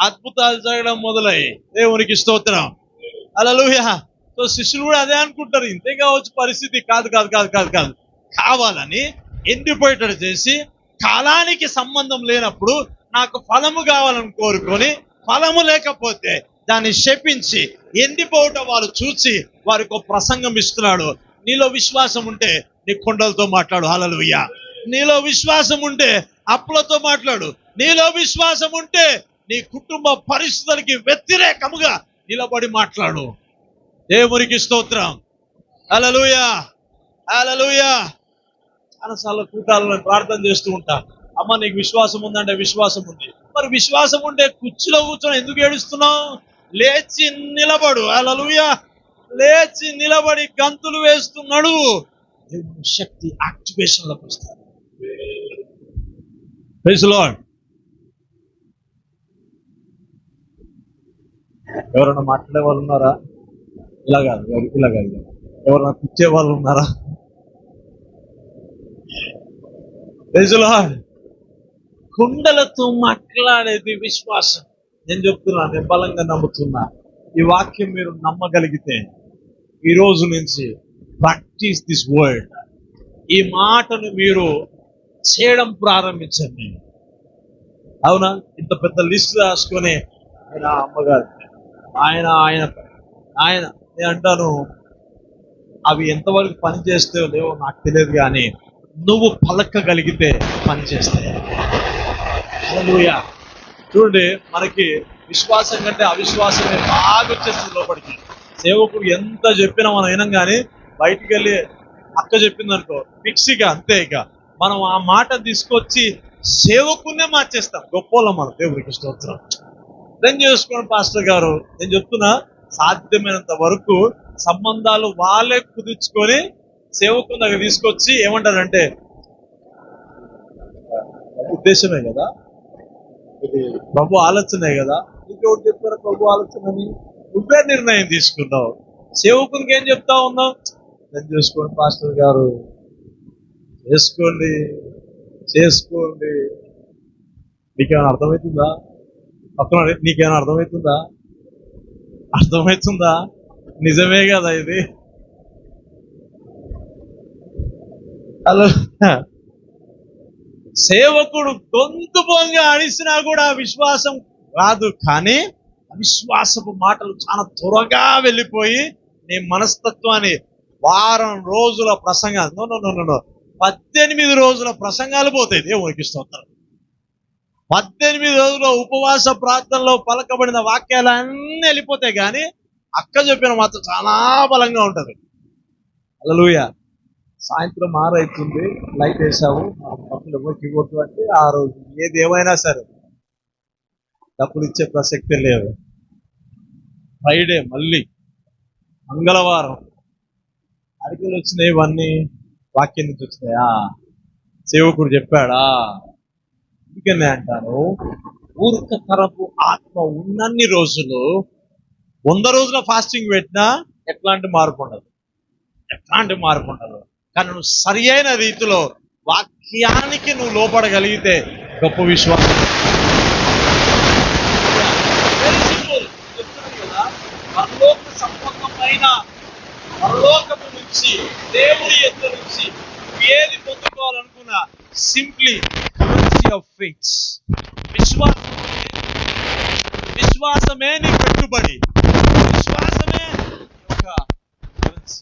అద్భుతాలు జరగడం మొదలై. దేవునికి స్తోత్రం. హల్లెలూయా. సో శిష్యులు కూడా అదే అనుకుంటారు, ఇంతే కావచ్చు పరిస్థితి. కాదు కాదు కాదు కాదు కాదు కావాలని ఎండిపోయేటట్టు చేసి, కాలానికి సంబంధం లేనప్పుడు నాకు ఫలము కావాలని కోరుకొని, ఫలము లేకపోతే దాన్ని శపించి ఎండిపోవటం వాళ్ళు చూసి వారికి ఒక ప్రసంగం ఇస్తున్నాడు. నీలో విశ్వాసం ఉంటే నీ కొండలతో మాట్లాడు. హల్లెలూయా. నీలో విశ్వాసం ఉంటే అప్పులతో మాట్లాడు. నీలో విశ్వాసం ఉంటే నీ కుటుంబ పరిస్థితులకి వ్యతిరేకముగా నిలబడి మాట్లాడు. దేవునికి స్తోత్రం. హల్లెలూయా. హల్లెలూయా. చాలాసార్లు కూటాలను ప్రార్థన చేస్తూ ఉంటా, అమ్మ నీకు విశ్వాసం ఉందంటే విశ్వాసం ఉంది. మరి విశ్వాసం ఉంటే కుర్చీలో కూర్చొని ఎందుకు ఏడుస్తున్నావు? లేచి నిలబడు. హల్లెలూయా. లేచి నిలబడి గంతులు వేస్తున్నాడు. దేవుని శక్తి యాక్టివేషన్ లోకి వస్తుంది. Praise the lord. ఎవరైనా మాట్లాడే వాళ్ళు ఉన్నారా? ఇలా కాదు. ఎవరైనా పిచ్చే వాళ్ళు ఉన్నారా? Praise the Lord. కుండలతో మాట్లాడేది విశ్వాసం. నేను చెప్తున్నా, నేను బలంగా నమ్ముతున్నా. ఈ వాక్యం మీరు నమ్మగలిగితే ఈ రోజు నుంచి ప్రాక్టీస్ దిస్ వర్డ్. ఈ మాటను మీరు చేయడం ప్రారంభించండి. అవునా? ఇంత పెద్ద లిస్ట్ రాసుకొని ఆయన అమ్మగారు ఆయన ఆయన ఆయన నేను అంటాను, అవి ఎంతవరకు పని చేస్తాయో లేవో నాకు తెలియదు, కానీ నువ్వు పలకగలిగితే పని చేస్తాయి. హల్లెలూయా. చూడండి, మనకి విశ్వాసం కంటే అవిశ్వాసమే బాగా వచ్చేస్తుంది లోపలికి. సేవకుడు ఎంత చెప్పినా మనం వినం, కానీ బయటికి వెళ్ళి అక్క చెప్పింది అనుకో ఫిక్స్గా అంతే. ఇక మనం ఆ మాట తీసుకొచ్చి సేవకునే మార్చేస్తాం. గొప్పోళ్ళం మనం. దేవుడికి స్తోత్రం. అర్థం చేసుకోండి పాస్టర్ గారు, నేను చెప్తున్నా, సాధ్యమైనంత వరకు సంబంధాలు వాళ్ళే కుదుర్చుకొని సేవకుని దగ్గర తీసుకొచ్చి ఏమంటారంటే, ఉద్దేశమే కదా, ఇది ప్రభు ఆలోచనే కదా, ఇంకెవరు చెప్పారు ప్రభు ఆలోచనని? నువ్వే నిర్ణయం తీసుకున్నావు. సేవకునికి ఏం చెప్తా ఉన్నావు? నేను చేసుకోండి పాస్టర్ గారు, చేసుకోండి చేసుకోండి. నీకేమైనా అర్థమవుతుందా? పక్కన నీకేమైనా అర్థమవుతుందా? అర్థమవుతుందా? నిజమే కదా ఇది. హలో, సేవకుడు గొంతు పొంగి అడిసినా కూడా విశ్వాసం రాదు. కానీ అవిశ్వాసపు మాటలు చాలా త్వరగా వెళ్ళిపోయి నీ మనస్తత్వాన్ని వారం రోజుల ప్రసంగాలు, 18 రోజుల ప్రసంగాలు పోతాయి. దేవునికి స్తోత్రం. 18 రోజుల ఉపవాస ప్రార్థనలో పలకబడిన వాక్యాలు అన్నీ వెళ్ళిపోతాయి, కానీ అక్క చెప్పిన మాత్రం చాలా బలంగా ఉంటది. హల్లెలూయా. సాయంత్రం 6 అవుతుంది, లైట్ వేసావు, పక్కన ఎవరికి ఇవ్వద్దు అంటే ఆ రోజు ఏది ఏమైనా సరే డబ్బులు ఇచ్చే ప్రసక్తే లేదు. ఫ్రైడే మళ్ళీ మంగళవారం అడిగిలు వచ్చినాయి, ఇవన్నీ వాక్యం నుంచి వచ్చినాయా, సేవకుడు చెప్పాడా, అందుకనే అంటారు, ఊరిక తరపు ఆత్మ ఉన్నన్ని రోజులు 100 రోజుల ఫాస్టింగ్ పెట్టినా ఎట్లాంటి మార్పు ఉండదు. కానీ నువ్వు సరి అయిన రీతిలో వాక్యానికి నువ్వు లోపడగలిగితే గొప్ప విశ్వాసం. Very simple. చెప్తున్నాను కదా, పరలోక సంబంధమైన పరలోకము నుంచి, దేవుడి ఎద్దు నుంచి ఏది పొందుకోవాలనుకున్నా సింప్లీ కరెన్సీ ఆఫ్ ఫెయిత్. విశ్వాసమే నీ పెట్టుబడి, విశ్వాసమే ఒక కరెన్సీ.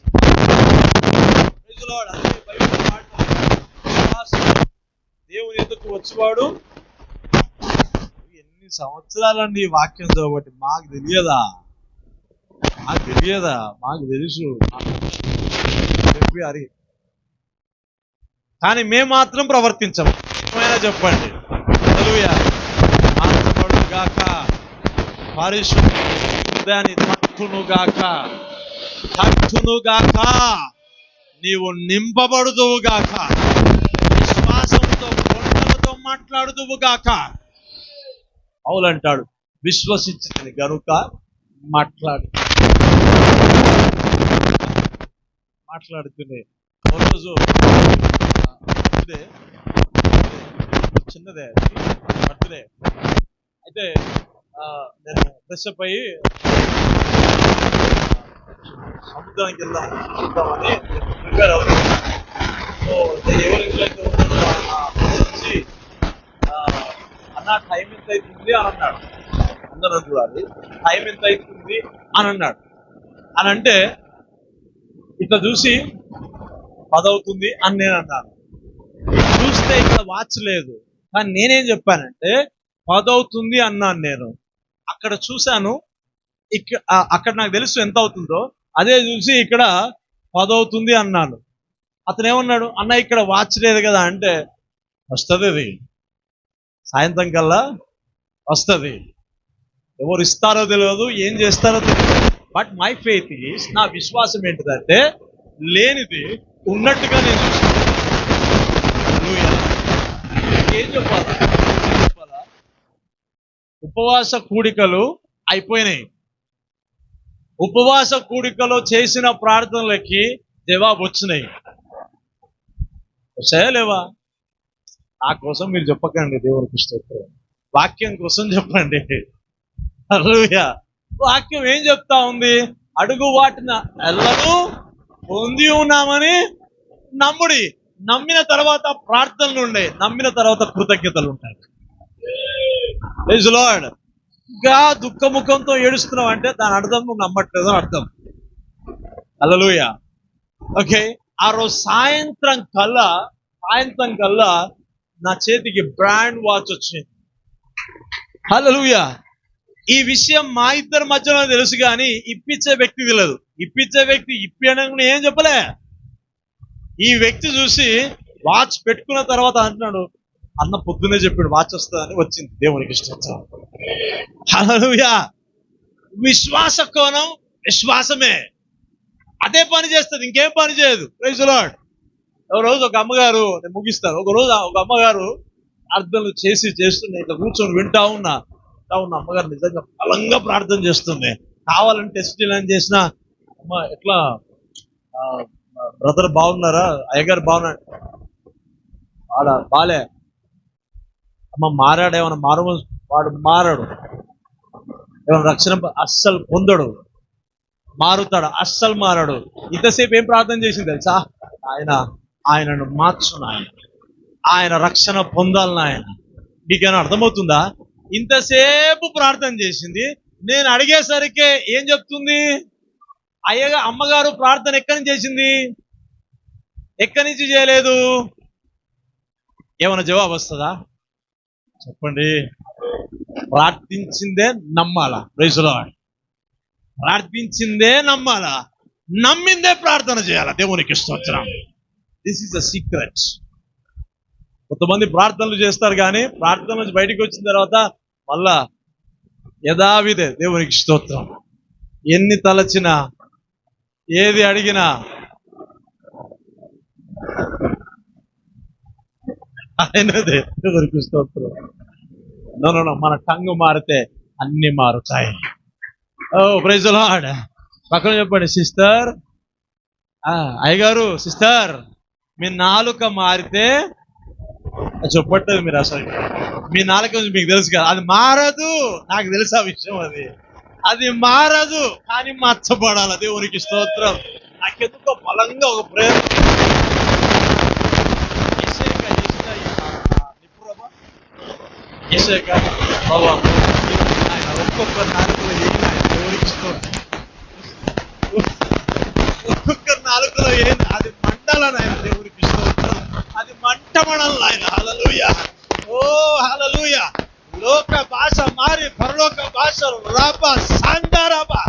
దేవుని ఎదుకు వచ్చేవాడు. ఎన్ని సంవత్సరాలండి ఈ వాక్యం చదవబట్టి, మాకు తెలియదా? మాకు తెలుసు. చెప్పి కానీ మేము మాత్రం ప్రవర్తించము. ఏమైనా చెప్పండి. హల్లెలూయా. మార్చబడు గాక, పరిశుద్ధాన్ని తట్టును గాక, నీవు నింపబడుదువు గాక, విశ్వాసంతో కొండలతో మాట్లాడుదువు గాక. అవులంటాడు, విశ్వసించింది గనుక మాట్లాడుతూనే రోజు చిన్నదే బర్త్డే అయితే నేను ఫ్రెష్ అప్ అయ్యి సముద్రానికి వెళ్దామని ప్రిపేర్ అవుతున్నాను. సో ఎవరింట్లో అయితే వచ్చి అన్న టైం ఎంత అవుతుంది అని అన్నాడు. అందరూ చూడాలి, టైం ఎంత అవుతుంది అని అన్నాడు. అని అంటే ఇట్లా చూసి 10 అవుతుంది అని నేను అన్నాను. చూస్తే ఇక్కడ వాచ్ లేదు, కానీ నేనేం చెప్పానంటే 10 అవుతుంది అన్నాను. నేను అక్కడ చూశాను, అక్కడ నాకు తెలుసు ఎంత అవుతుందో, అదే చూసి ఇక్కడ 10 అవుతుంది అన్నాను. అతను ఏమన్నాడు, అన్న ఇక్కడ వాచ్ లేదు కదా అంటే, వస్తుంది, అది సాయంత్రం కల్లా వస్తుంది. ఎవరు ఇస్తారో తెలియదు, ఏం చేస్తారో తెలియదు. బట్ మై ఫెయిత్ ఈస్, నా విశ్వాసం ఏంటిదంటే లేనిది ఉన్నట్టుగా నేను చూస్తాను. ఏం చెప్పాలా? ఉపవాస కూడికలు అయిపోయినాయి. ఉపవాస కూడికలో చేసిన ప్రార్థనలకి జవాబు వచ్చినాయి. వచ్చాయా లేవా? నా కోసం మీరు చెప్పకండి, దేవునికి స్తోత్రం. వాక్యం కోసం చెప్పండి. హల్లెలూయా. వాక్యం ఏం చెప్తా ఉంది? అడుగు వాటిన ఎల్లను పొంది ఉన్నామని నమ్ముడి. నమ్మిన తర్వాత ప్రార్థనలు ఉంటాయి, నమ్మిన తర్వాత కృతజ్ఞతలు ఉంటాయి. Praise the lord. ఇంకా దుఃఖముఖంతో ఏడుస్తున్నావు అంటే దాని అర్థం నువ్వు నమ్మట్లేదు అని అర్థం. హల్లెలూయా. ఓకే, ఆ రోజు సాయంత్రం కల్లా నా చేతికి బ్రాండ్ వాచ్ వచ్చింది. హల్లెలూయా. ఈ విషయం మా ఇద్దరి మధ్యలో తెలుసు కానీ ఇప్పించే వ్యక్తి తెలియదు. ఇప్పించే వ్యక్తి ఇప్పినని ఏం చెప్పలే. ఈ వ్యక్తి చూసి వాచ్ పెట్టుకున్న తర్వాత అంటున్నాడు, అన్న పొద్దునే చెప్పాడు వాచ్ వస్తుందని. వచ్చింది. దేవునికి ఇష్టం. హల్లెలూయా. విశ్వాస కోణం విశ్వాసమే, అదే పని చేస్తుంది, ఇంకేం పని చేయదు. Praise the lord. ఒక రోజు ఒక అమ్మగారు, నేను ముగిస్తాను, ఒక రోజు ఒక అమ్మగారు ప్రార్థనలు చేస్తుండే, ఇట్లా కూర్చొని వింటా ఉన్నా. అమ్మగారు నిజంగా బలంగా ప్రార్థన చేస్తుంది. కావాలంటే టెస్ట్ అని చేసిన, అమ్మ ఎట్లా బ్రదర్ బాగున్నారా, అయ్యగారు బాగున్నాడు, బాలే అమ్మ మారాడు, ఏమన్నా వాడు మారాడు, ఏమైనా రక్షణ అస్సలు పొందడు, మారుతాడు అస్సలు మారాడు. ఇంతసేపు ఏం ప్రార్థన చేసింది తెలుసా? ఆయనను మార్చు నాయన, ఆయన రక్షణ పొందాలని ఆయన. మీకేమైనా అర్థమవుతుందా? ఇంతసేపు ప్రార్థన చేసింది. నేను అడిగేసరికి ఏం చెప్తుంది? అమ్మగారు ప్రార్థన ఎక్కడి నుంచి చేసింది? ఎక్కడి నుంచి చేయలేదు? ఏమైనా జవాబు వస్తుందా చెప్పండి? ప్రార్థించిందే నమ్మాలా. Praise the lord. ప్రార్థించిందే నమ్మాలా, నమ్మిందే ప్రార్థన చేయాలా. దేవునికి స్తోత్రం. This is the secret. కొంతమంది ప్రార్థనలు చేస్తారు కానీ ప్రార్థన నుంచి బయటికి వచ్చిన తర్వాత మళ్ళా యథావిధే. దేవునికి స్తోత్రం. ఎన్ని తలచినా, ఏది అడిగినా ఆయనదే. దేవునికి స్తోత్రం. నో, మన టంగు మారితే అన్ని మారుతాయి. ఓ ప్రైజ్ ది లార్డ్. పక్కన చెప్పండి, సిస్టర్, అయ్యగారు, సిస్టర్, మీ నాలుక మారితే చెప్పట్లేదు మీరు. అసలు మీ నాలుక మీకు తెలుసు కదా, అది మారదు. నాకు తెలుసు ఆ విషయం. అది మారదు కానీ మచ్చబడాల. దేవునికి స్తోత్రం. నాకెందుకో బలంగా ఒక ప్రేరణ. ఒక్కొక్క నాలుకలో ఏంటి? దేవునికి స్తోత్రం. ఒక్కొక్కరి నాలుకలో ఏంటి? అది మండలని ఆయన. దేవునికి స్తోత్రం. అది మంటమణం ఆయన. హల్లెలూయా. ఓ హల్లెలూయా. లోక భాష మారి పరలోక భాష రాబా సాందారాబా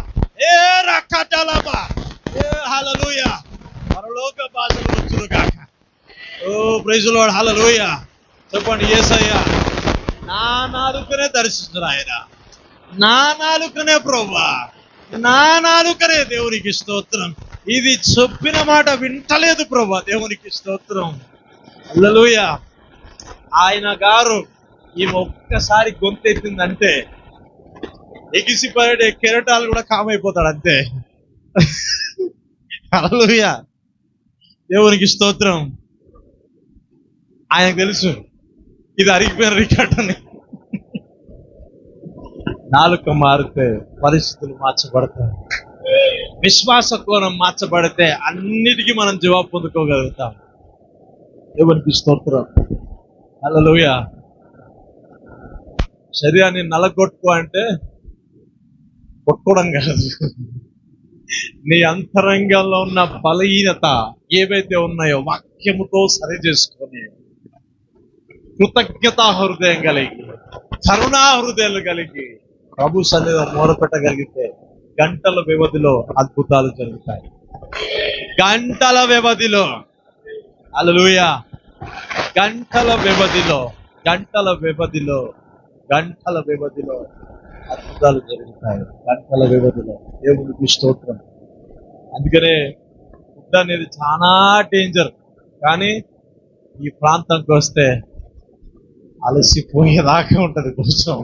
ఏ రకటలబా ఏ హల్లెలూయా. పరలోక భాషలు వచ్చును గాక. ఓ ప్రైజ్ ది లార్డ్. హల్లెలూయా. చెప్పండి, యేసయ్య నా నాలుకనే దర్శిస్తున్నా ఆయన, నా నాలుకనే ప్రభువా, నా నాలుకనే. దేవునికి స్తోత్రం. ఇది చెప్పిన మాట వింటలేదు ప్రభువా. దేవునికి స్తోత్రం. హల్లెలూయా. ఆయన గారు ఈమె ఒక్కసారి గొంతెత్తిందంటే ఎగిసిపడే కెరటాలు కూడా కామైపోతాడు అంతే. హల్లెలూయా. దేవునికి స్తోత్రం. ఆయనకు తెలుసు ఇది అరిగిపోయిన రికార్డ్ అని. నాలుక మారితే పరిస్థితులు మార్చబడతాయి. విశ్వాస కోణం మార్చబడితే అన్నిటికీ మనం జవాబు పొందుకోగలుగుతాం. దేవునికి స్తోత్రం. హల్లెలూయా. శరీరాన్ని నలగొట్టుకో అంటే కొట్టుకోవడం కాదు. నీ అంతరంగంలో ఉన్న బలహీనత ఏవైతే ఉన్నాయో వాక్యముతో సరి చేసుకొని కృతజ్ఞతా హృదయం కలిగి, కరుణా హృదయాలు కలిగి ప్రభు సన్నిధిలో మొరపెట్టగలిగితే గంటల వ్యవధిలో అద్భుతాలు జరుగుతాయి. గంటల వ్యవధిలో. హల్లెలూయా. గంటల వ్యవధిలో అద్భుతాలు జరుగుతాయి. గంటల వ్యవధిలో. దేవునికి స్తోత్రం. అందుకనే ఫుడ్ అనేది చాలా డేంజర్. కానీ ఈ ప్రాంతంకి వస్తే అలసిపోయేదాకా ఉంటది కొంచెం.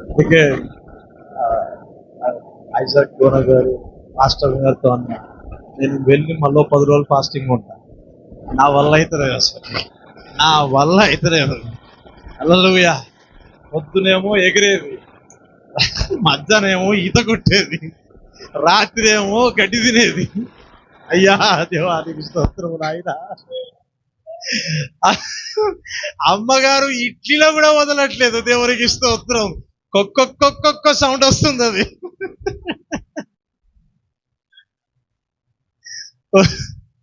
అందుకే ఐజాక్ డోనా గారు మాస్టర్ గారితో అన్నా, నేను వెళ్ళి మళ్ళీ 10 రోజులు ఫాస్టింగ్ ఉంటాను. నా వల్ల అయితలేదు అసలు, నా వల్ల అయితలేదు. హల్లెలూయా. పొద్దునేమో ఎగిరేది, మధ్యాహ్నమేమో ఈత కొట్టేది, రాత్రి ఏమో గడ్డి తినేది. అయ్యా దేవానికి స్తోత్రం నాయన. అమ్మగారు ఇడ్లీలో కూడా వదలట్లేదు, దేవునికి స్తోత్రం. కొక్కొక్కొక్కొక్క సౌండ్ వస్తుంది అది.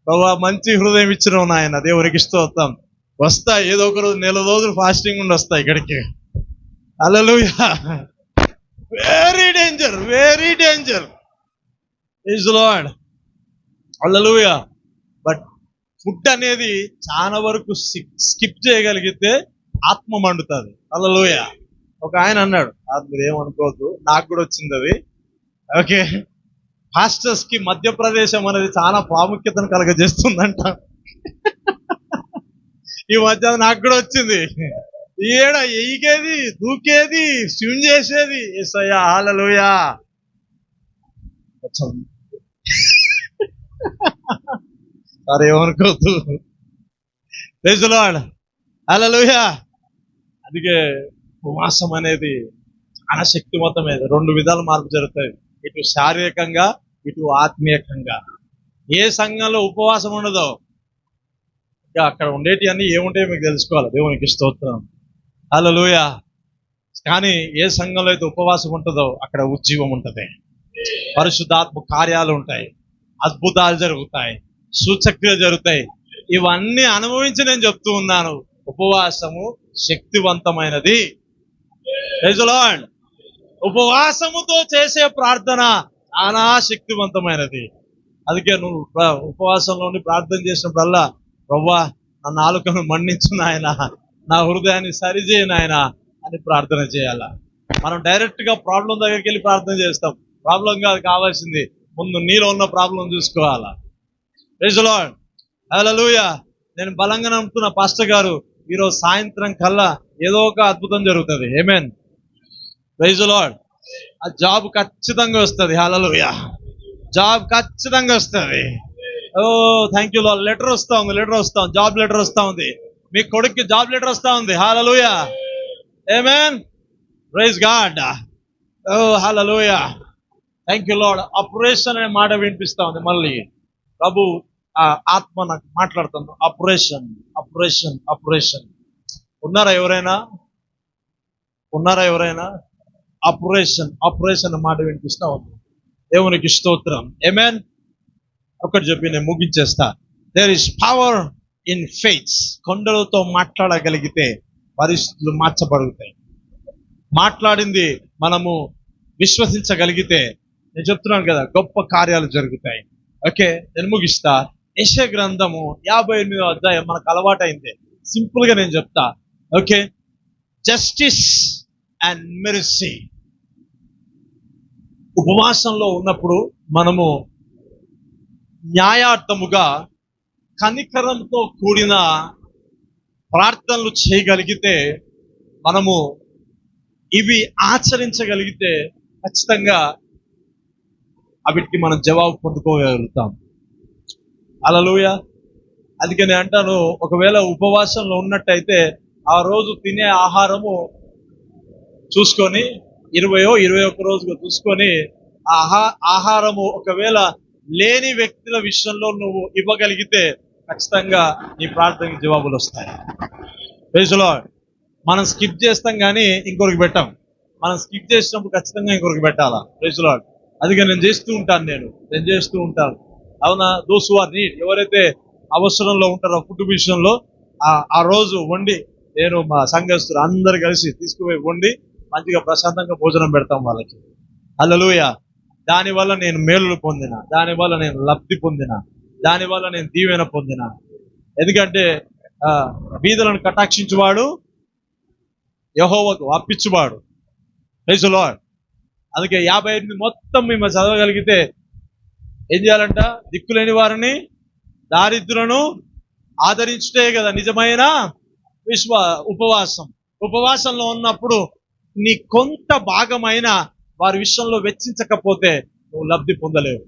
ప్రభా మంచి హృదయం ఇచ్చినావు నాయన, దేవునికి స్తోత్రం. వస్తా ఏదో ఒక రోజు, నెల రోజులు ఫాస్టింగ్ ఉండి వస్తా ఇక్కడికి. హల్లెలూయా. Very danger, very danger. Praise the lord. హల్లెలూయా. బట్ ఫుడ్ అనేది చాలా వరకు స్కిప్ చేయగలిగితే ఆత్మ మండుతుంది. హల్లెలూయా. ఒక ఆయన అన్నాడు, అది మీరు ఏమనుకోవద్దు, నాకు కూడా వచ్చింది అది. ఓకే, పాస్టర్స్ కి మధ్యప్రదేశం అనేది చాలా ప్రాముఖ్యతను కలగజేస్తుందంట. ఈ మధ్య నాకు కూడా వచ్చింది. ఏడ ఎయికేది, దూకేది, స్విమ్ చేసేది. యేసయ్యా హల్లెలూయా. సరే ఏమనుకోవద్దు. Praise the lord. హల్లెలూయా. అందుకే ఉపవాసం అనేది చాలా శక్తివంతమైనది. 2 విధాలు మార్పు జరుగుతాయి, ఇటు శారీరకంగా, ఇటు ఆత్మీయంగా. ఏ సంఘంలో ఉపవాసం ఉండదో ఇంకా అక్కడ ఉండేటి అన్ని ఏముంటాయో మీకు తెలుసుకోవాలి. దేవునికి స్తోత్రం. హల్లెలూయా. కానీ ఏ సంఘంలో అయితే ఉపవాసం ఉంటుందో అక్కడ ఉజ్జీవం ఉంటుంది, పరిశుద్ధాత్మ కార్యాలు ఉంటాయి, అద్భుతాలు జరుగుతాయి, సూచక్రియలు జరుగుతాయి. ఇవన్నీ అనుభవించి నేను చెప్తూ ఉన్నాను, ఉపవాసము శక్తివంతమైనది. Praise the lord. ఉపవాసముతో చేసే ప్రార్థన చాలా శక్తివంతమైనది. అందుకే నువ్వు ఉపవాసంలోని ప్రార్థన చేసినప్పుడల్లా, ప్రభువా నా నాలుకను మన్నించు నాయన, నా హృదయాన్ని సరిచేయి నాయన అని ప్రార్థన చేయాలా. మనం డైరెక్ట్ గా ప్రాబ్లం దగ్గరికి వెళ్ళి ప్రార్థన చేస్తాం. ప్రాబ్లం కాదు కావాల్సింది, ముందు నీలో ఉన్న ప్రాబ్లం చూసుకోవాలా. Praise the lord. హల్లెలూయా. నేను బలంగా నమ్ముతున్న పాస్టర్ గారు, ఈరోజు సాయంత్రం కల్లా ఏదో ఒక అద్భుతం జరుగుతుంది. ఆమేన్. Praise the lord. ఆ జాబ్ ఖచ్చితంగా వస్తుంది. హల్లెలూయా. జాబ్ ఖచ్చితంగా వస్తుంది. ఓ థ్యాంక్ యూ లార్డ్. లెటర్ వస్తా ఉంది, జాబ్ లెటర్ వస్తా ఉంది. మీ కొడుక్కి జాబ్ లెటర్ వస్తా ఉంది. హల్లెలూయా. ఆమేన్. Praise God. ఓ హల్లెలూయా. Thank you lord. ఆపరేషన్ అనే మాట వినిపిస్తా ఉంది. మళ్ళీ ప్రభు ఆత్మ నాకు మాట్లాడుతుంది. Operation, operation, operation. ఉన్నారా ఎవరైనా? ఆపరేషన్, ఆపరేషన్ మాట వినిపిస్తా ఉంది. దేవునికి స్తోత్రం. ఆమేన్. ఒకటి చెప్పి నేను ముగించేస్తా. There is power in faith. కొండలతో మాట్లాడగలిగితే పరిస్థితులు మార్చబడుతాయి. మాట్లాడింది మనము విశ్వసించగలిగితే, నేను చెప్తున్నాను కదా, గొప్ప కార్యాలు జరుగుతాయి. ఓకే, నేను ముగిస్తా. యెషయా గ్రంథము 58వ అధ్యాయం మనకు అలవాటైంది. సింపుల్ గా నేను చెప్తా. Okay, justice and mercy. ఉపవాసంలో ఉన్నప్పుడు మనము న్యాయార్థముగా కనికరంతో కూడిన ప్రార్థనలు చేయగలిగితే, మనము ఇవి ఆచరించగలిగితే ఖచ్చితంగా అవిటికి మనం జవాబు పొందుకోగలుగుతాం. హల్లెలూయా. అందుకే నేను అంటాను, ఒకవేళ ఉపవాసంలో ఉన్నట్టయితే ఆ రోజు తినే ఆహారము చూసుకొని 21 రోజుగా చూసుకొని, ఆహారము ఒకవేళ లేని వ్యక్తుల విషయంలో నువ్వు ఇవ్వగలిగితే ఖచ్చితంగా నీ ప్రార్థనకి జవాబులు వస్తాయి. Praise the lord. మనం స్కిప్ చేస్తాం కానీ ఇంకొకరికి పెట్టాం. మనం స్కిప్ చేసినప్పుడు ఖచ్చితంగా ఇంకొకరికి పెట్టాలా. Praise the lord. అందుకే నేను చేస్తూ ఉంటాను. అవునా? దోస్ హు ఆర్ నీడ్, ఎవరైతే అవసరంలో ఉంటారో ఫుడ్ విషయంలో, ఆ రోజు వండి నేను మా సంఘస్థులు అందరు కలిసి తీసుకుపోయి వండి మంచిగా ప్రశాంతంగా భోజనం పెడతాం వాళ్ళకి. హల్లెలూయా. దానివల్ల నేను మేలులు పొందిన, దానివల్ల నేను లబ్ధి పొందిన, దానివల్ల నేను దీవెన పొందిన. ఎందుకంటే బీదలను కటాక్షించువాడు యెహోవాకు అప్పించువాడు. Praise the lord. అందుకే 58 మొత్తం మేము చదవగలిగితే ఏం చేయాలంట? దిక్కులేని వారిని, దారిద్రులను ఆదరించుటే కదా నిజమైన ఉపవాసం. ఉపవాసంలో ఉన్నప్పుడు నీ కొంత భాగమైన వారి విషయంలో వెచ్చించకపోతే నువ్వు లబ్ధి పొందలేవు.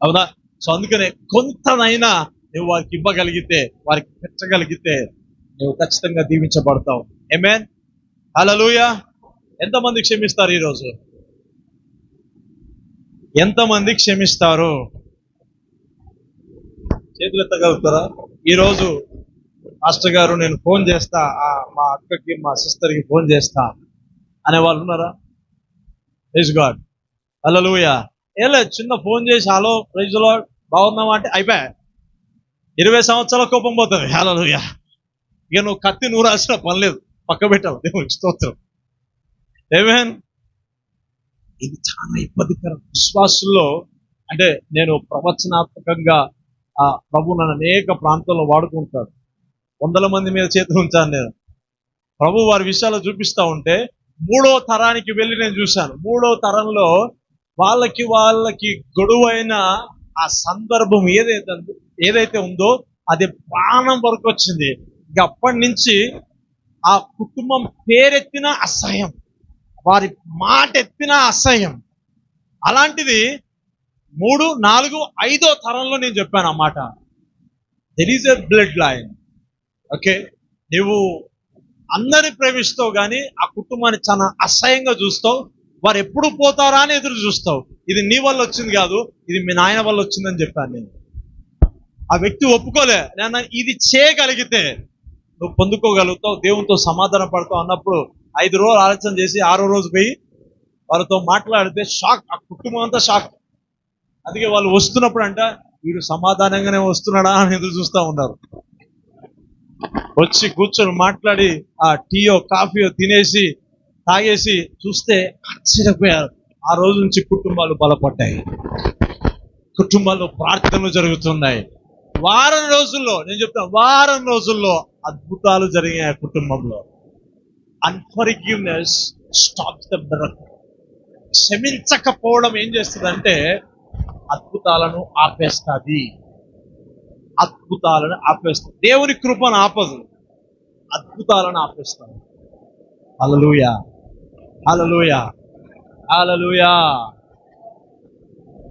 అవునా? సో అందుకనే కొంతనైనా నువ్వు వారికి ఇవ్వగలిగితే, వారికి పెంచగలిగితే నువ్వు ఖచ్చితంగా దీవించబడతావు. ఆమేన్. హల్లెలూయా. ఎంతమంది క్షమిస్తారు ఈరోజు? ఎంతమంది క్షమిస్తారు? చేతులు ఎత్తగలుగుతారా? ఈరోజు మాస్టర్ గారు నేను ఫోన్ చేస్తా, మా అక్కకి మా సిస్టర్కి ఫోన్ చేస్తా అనే వాళ్ళు ఉన్నారా? Praise God. హల్లెలూయా. ఏలే చిన్న ఫోన్ చేసి హలో ప్రైజ్ లార్డ్ బాగున్నావా అంటే అయిపోయా. 20 సంవత్సరాల కోపం పోతుంది. హల్లెలూయా. ఇక నువ్వు కత్తి నూరాల్సిన పని లేదు, పక్క పెట్టాలి. దేవునికి స్తోత్రం. ఆమేన్. ఇది చాలా ఇబ్బందికరం విశ్వాసుల్లో. అంటే నేను ప్రవచనాత్మకంగా ప్రభు నన్ను అనేక ప్రాంతాల్లో వాడుకుంటాడు. 100 మంది మీద చేతులు ఉంచాను నేను. ప్రభు వారి విషయాలు చూపిస్తా ఉంటే 3వ తరానికి వెళ్ళి నేను చూశాను. 3వ తరంలో వాళ్ళకి గొడవైన ఆ సందర్భం ఏదైతే ఉందో అది ప్రాణం వరకు వచ్చింది. ఇక అప్పటి నుంచి ఆ కుటుంబం పేరెత్తిన అసహ్యం, వారి మాట ఎత్తిన అసహ్యం. అలాంటిది 3, 4, 5వ తరంలో నేను చెప్పాను ఆ మాట. There is a blood line. Okay, నువ్వు అందరిని ప్రేమిస్తావు కానీ ఆ కుటుంబాన్ని చాలా అసహ్యంగా చూస్తావు. వారు ఎప్పుడు పోతారా అని ఎదురు చూస్తావు. ఇది నీ వల్ల వచ్చింది కాదు, ఇది మీ నాయన వల్ల వచ్చిందని చెప్పాను నేను. ఆ వ్యక్తి ఒప్పుకోలే. నేను ఇది చేయగలిగితే నువ్వు పొందుకోగలుగుతావు, దేవునితో సమాధానం పడతావు అన్నప్పుడు 5 రోజులు ఆలోచన చేసి 6వ రోజు పోయి వారితో మాట్లాడితే షాక్, ఆ కుటుంబం అంతా షాక్. అందుకే వాళ్ళు వస్తున్నప్పుడు అంట వీడు సమాధానంగానే వస్తున్నాడా అని ఎదురు చూస్తూ ఉన్నారు. వచ్చి కూర్చొని మాట్లాడి ఆ టీయో కాఫీయో తినేసి తాగేసి చూస్తే ఆశ్చర్యపోయారు. ఆ రోజు నుంచి కుటుంబాలు బలపడ్డాయి, కుటుంబాల్లో ప్రార్థనలు జరుగుతున్నాయి. వారం రోజుల్లో, నేను చెప్తాను, వారం రోజుల్లో అద్భుతాలు జరిగాయి ఆ కుటుంబంలో. Unforgiveness stops the miracle. క్షమించకపోవడం ఏం చేస్తుందంటే అద్భుతాలను ఆపేస్తుంది. అద్భుతాలను ఆపేస్తుంది. దేవుని కృపను ఆపదు, అద్భుతాలను ఆపేస్తాను. హల్లెలూయా, హల్లెలూయా, హల్లెలూయా.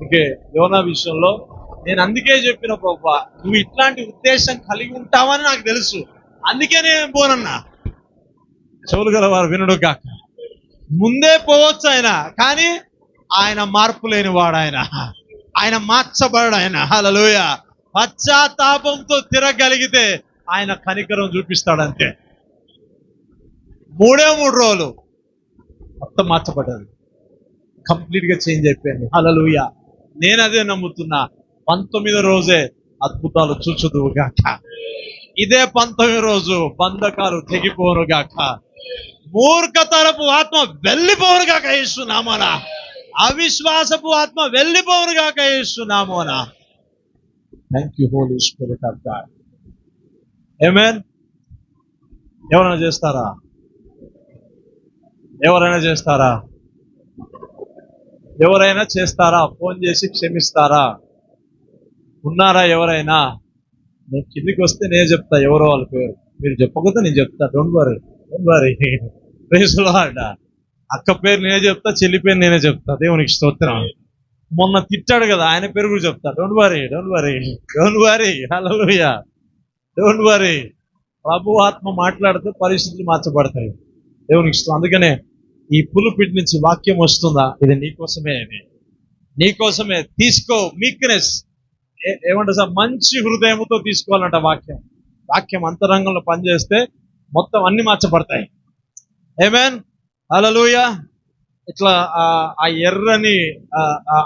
ఓకే, యోనా విషయంలో నేను అందుకే చెప్పిన ప్రభువా, నువ్వు ఇట్లాంటి ఉద్దేశం కలిగి ఉంటావని నాకు తెలుసు, అందుకే నేను పోనన్నా. చెవులు గల వారు వినుడు కాక. ముందే పోవచ్చు ఆయన, కానీ ఆయన మార్పు లేని వాడు. ఆయన మార్చబడు. ఆయన హల్లెలూయా. పశ్చాత్తాపంతో తిరగలిగితే ఆయన కనికరం చూపిస్తాడంతే. 3 రోజులు మొత్తం మార్చబడ్డది, కంప్లీట్ గా చేంజ్ అయిపోయింది. హల్లెలూయా. నేను అదే నమ్ముతున్నా. 19వ రోజే అద్భుతాలు చూచుదువు గాక. ఇదే 19వ రోజు బంధకాలు తెగిపోను గాక, మూర్ఖతరపు ఆత్మ వెళ్ళిపోను గాక యేసు నామమున, అవిశ్వాసపు ఆత్మ వెళ్ళిపోను గాక యేసు నామమున. Thank you holy spirit of God. ఆమేన్. ఎవరైనా చేస్తారా? ఎవరైనా చేస్తారా? ఎవరైనా చేస్తారా? ఫోన్ చేసి క్షమిస్తారా? ఉన్నారా ఎవరైనా? నేను కిందికి వస్తే నేను చెప్తా ఎవరో వాళ్ళ పేరు, మీరు చెప్పకపోతే నేను చెప్తా. Don't worry, don't worry. Praise lord. అక్క పేరు నేనే చెప్తా, చెల్లి పేరు నేనే చెప్తా. దేవునికి స్తోత్రం. మొన్న తిట్టాడు కదా, ఆయన పేరు కూడా చెప్తా. Don't worry, don't worry, don't worry. హల్లెలూయా. Don't worry. ప్రభు ఆత్మ మాట్లాడితే పరిస్థితులు మార్చబడతాయి. దేవునికి స్తోత్రం. అందుకనే ఈ పులిపిటి నుంచి వాక్యం వస్తుందా, ఇది నీకోసమే, నీకోసమే. తీసుకో. మీక్నెస్ ఏమంటారు సార్, మంచి హృదయంతో తీసుకోవాలంట వాక్యం. వాక్యం అంతరంగంలో పనిచేస్తే మొత్తం అన్ని మార్చబడతాయి. ఆమేన్. హల్లెలూయా. ఇట్లా ఆ ఎర్రని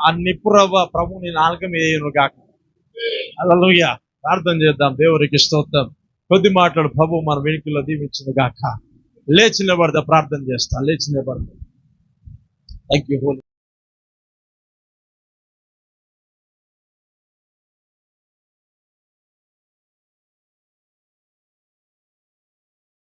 ఆ నిప్పురవ్వ ప్రభుని నాలుక మీద గాక. హల్లెలూయా. ప్రార్థన చేద్దాం. దేవునికి స్తోత్రం. కొద్ది మాట్లాడు. ప్రభు మన వెనుకల్లో దీవించును గాక. లేచి నిలబడతా, ప్రార్థన చేస్తా. లేచి నిలబడతా. Thank you.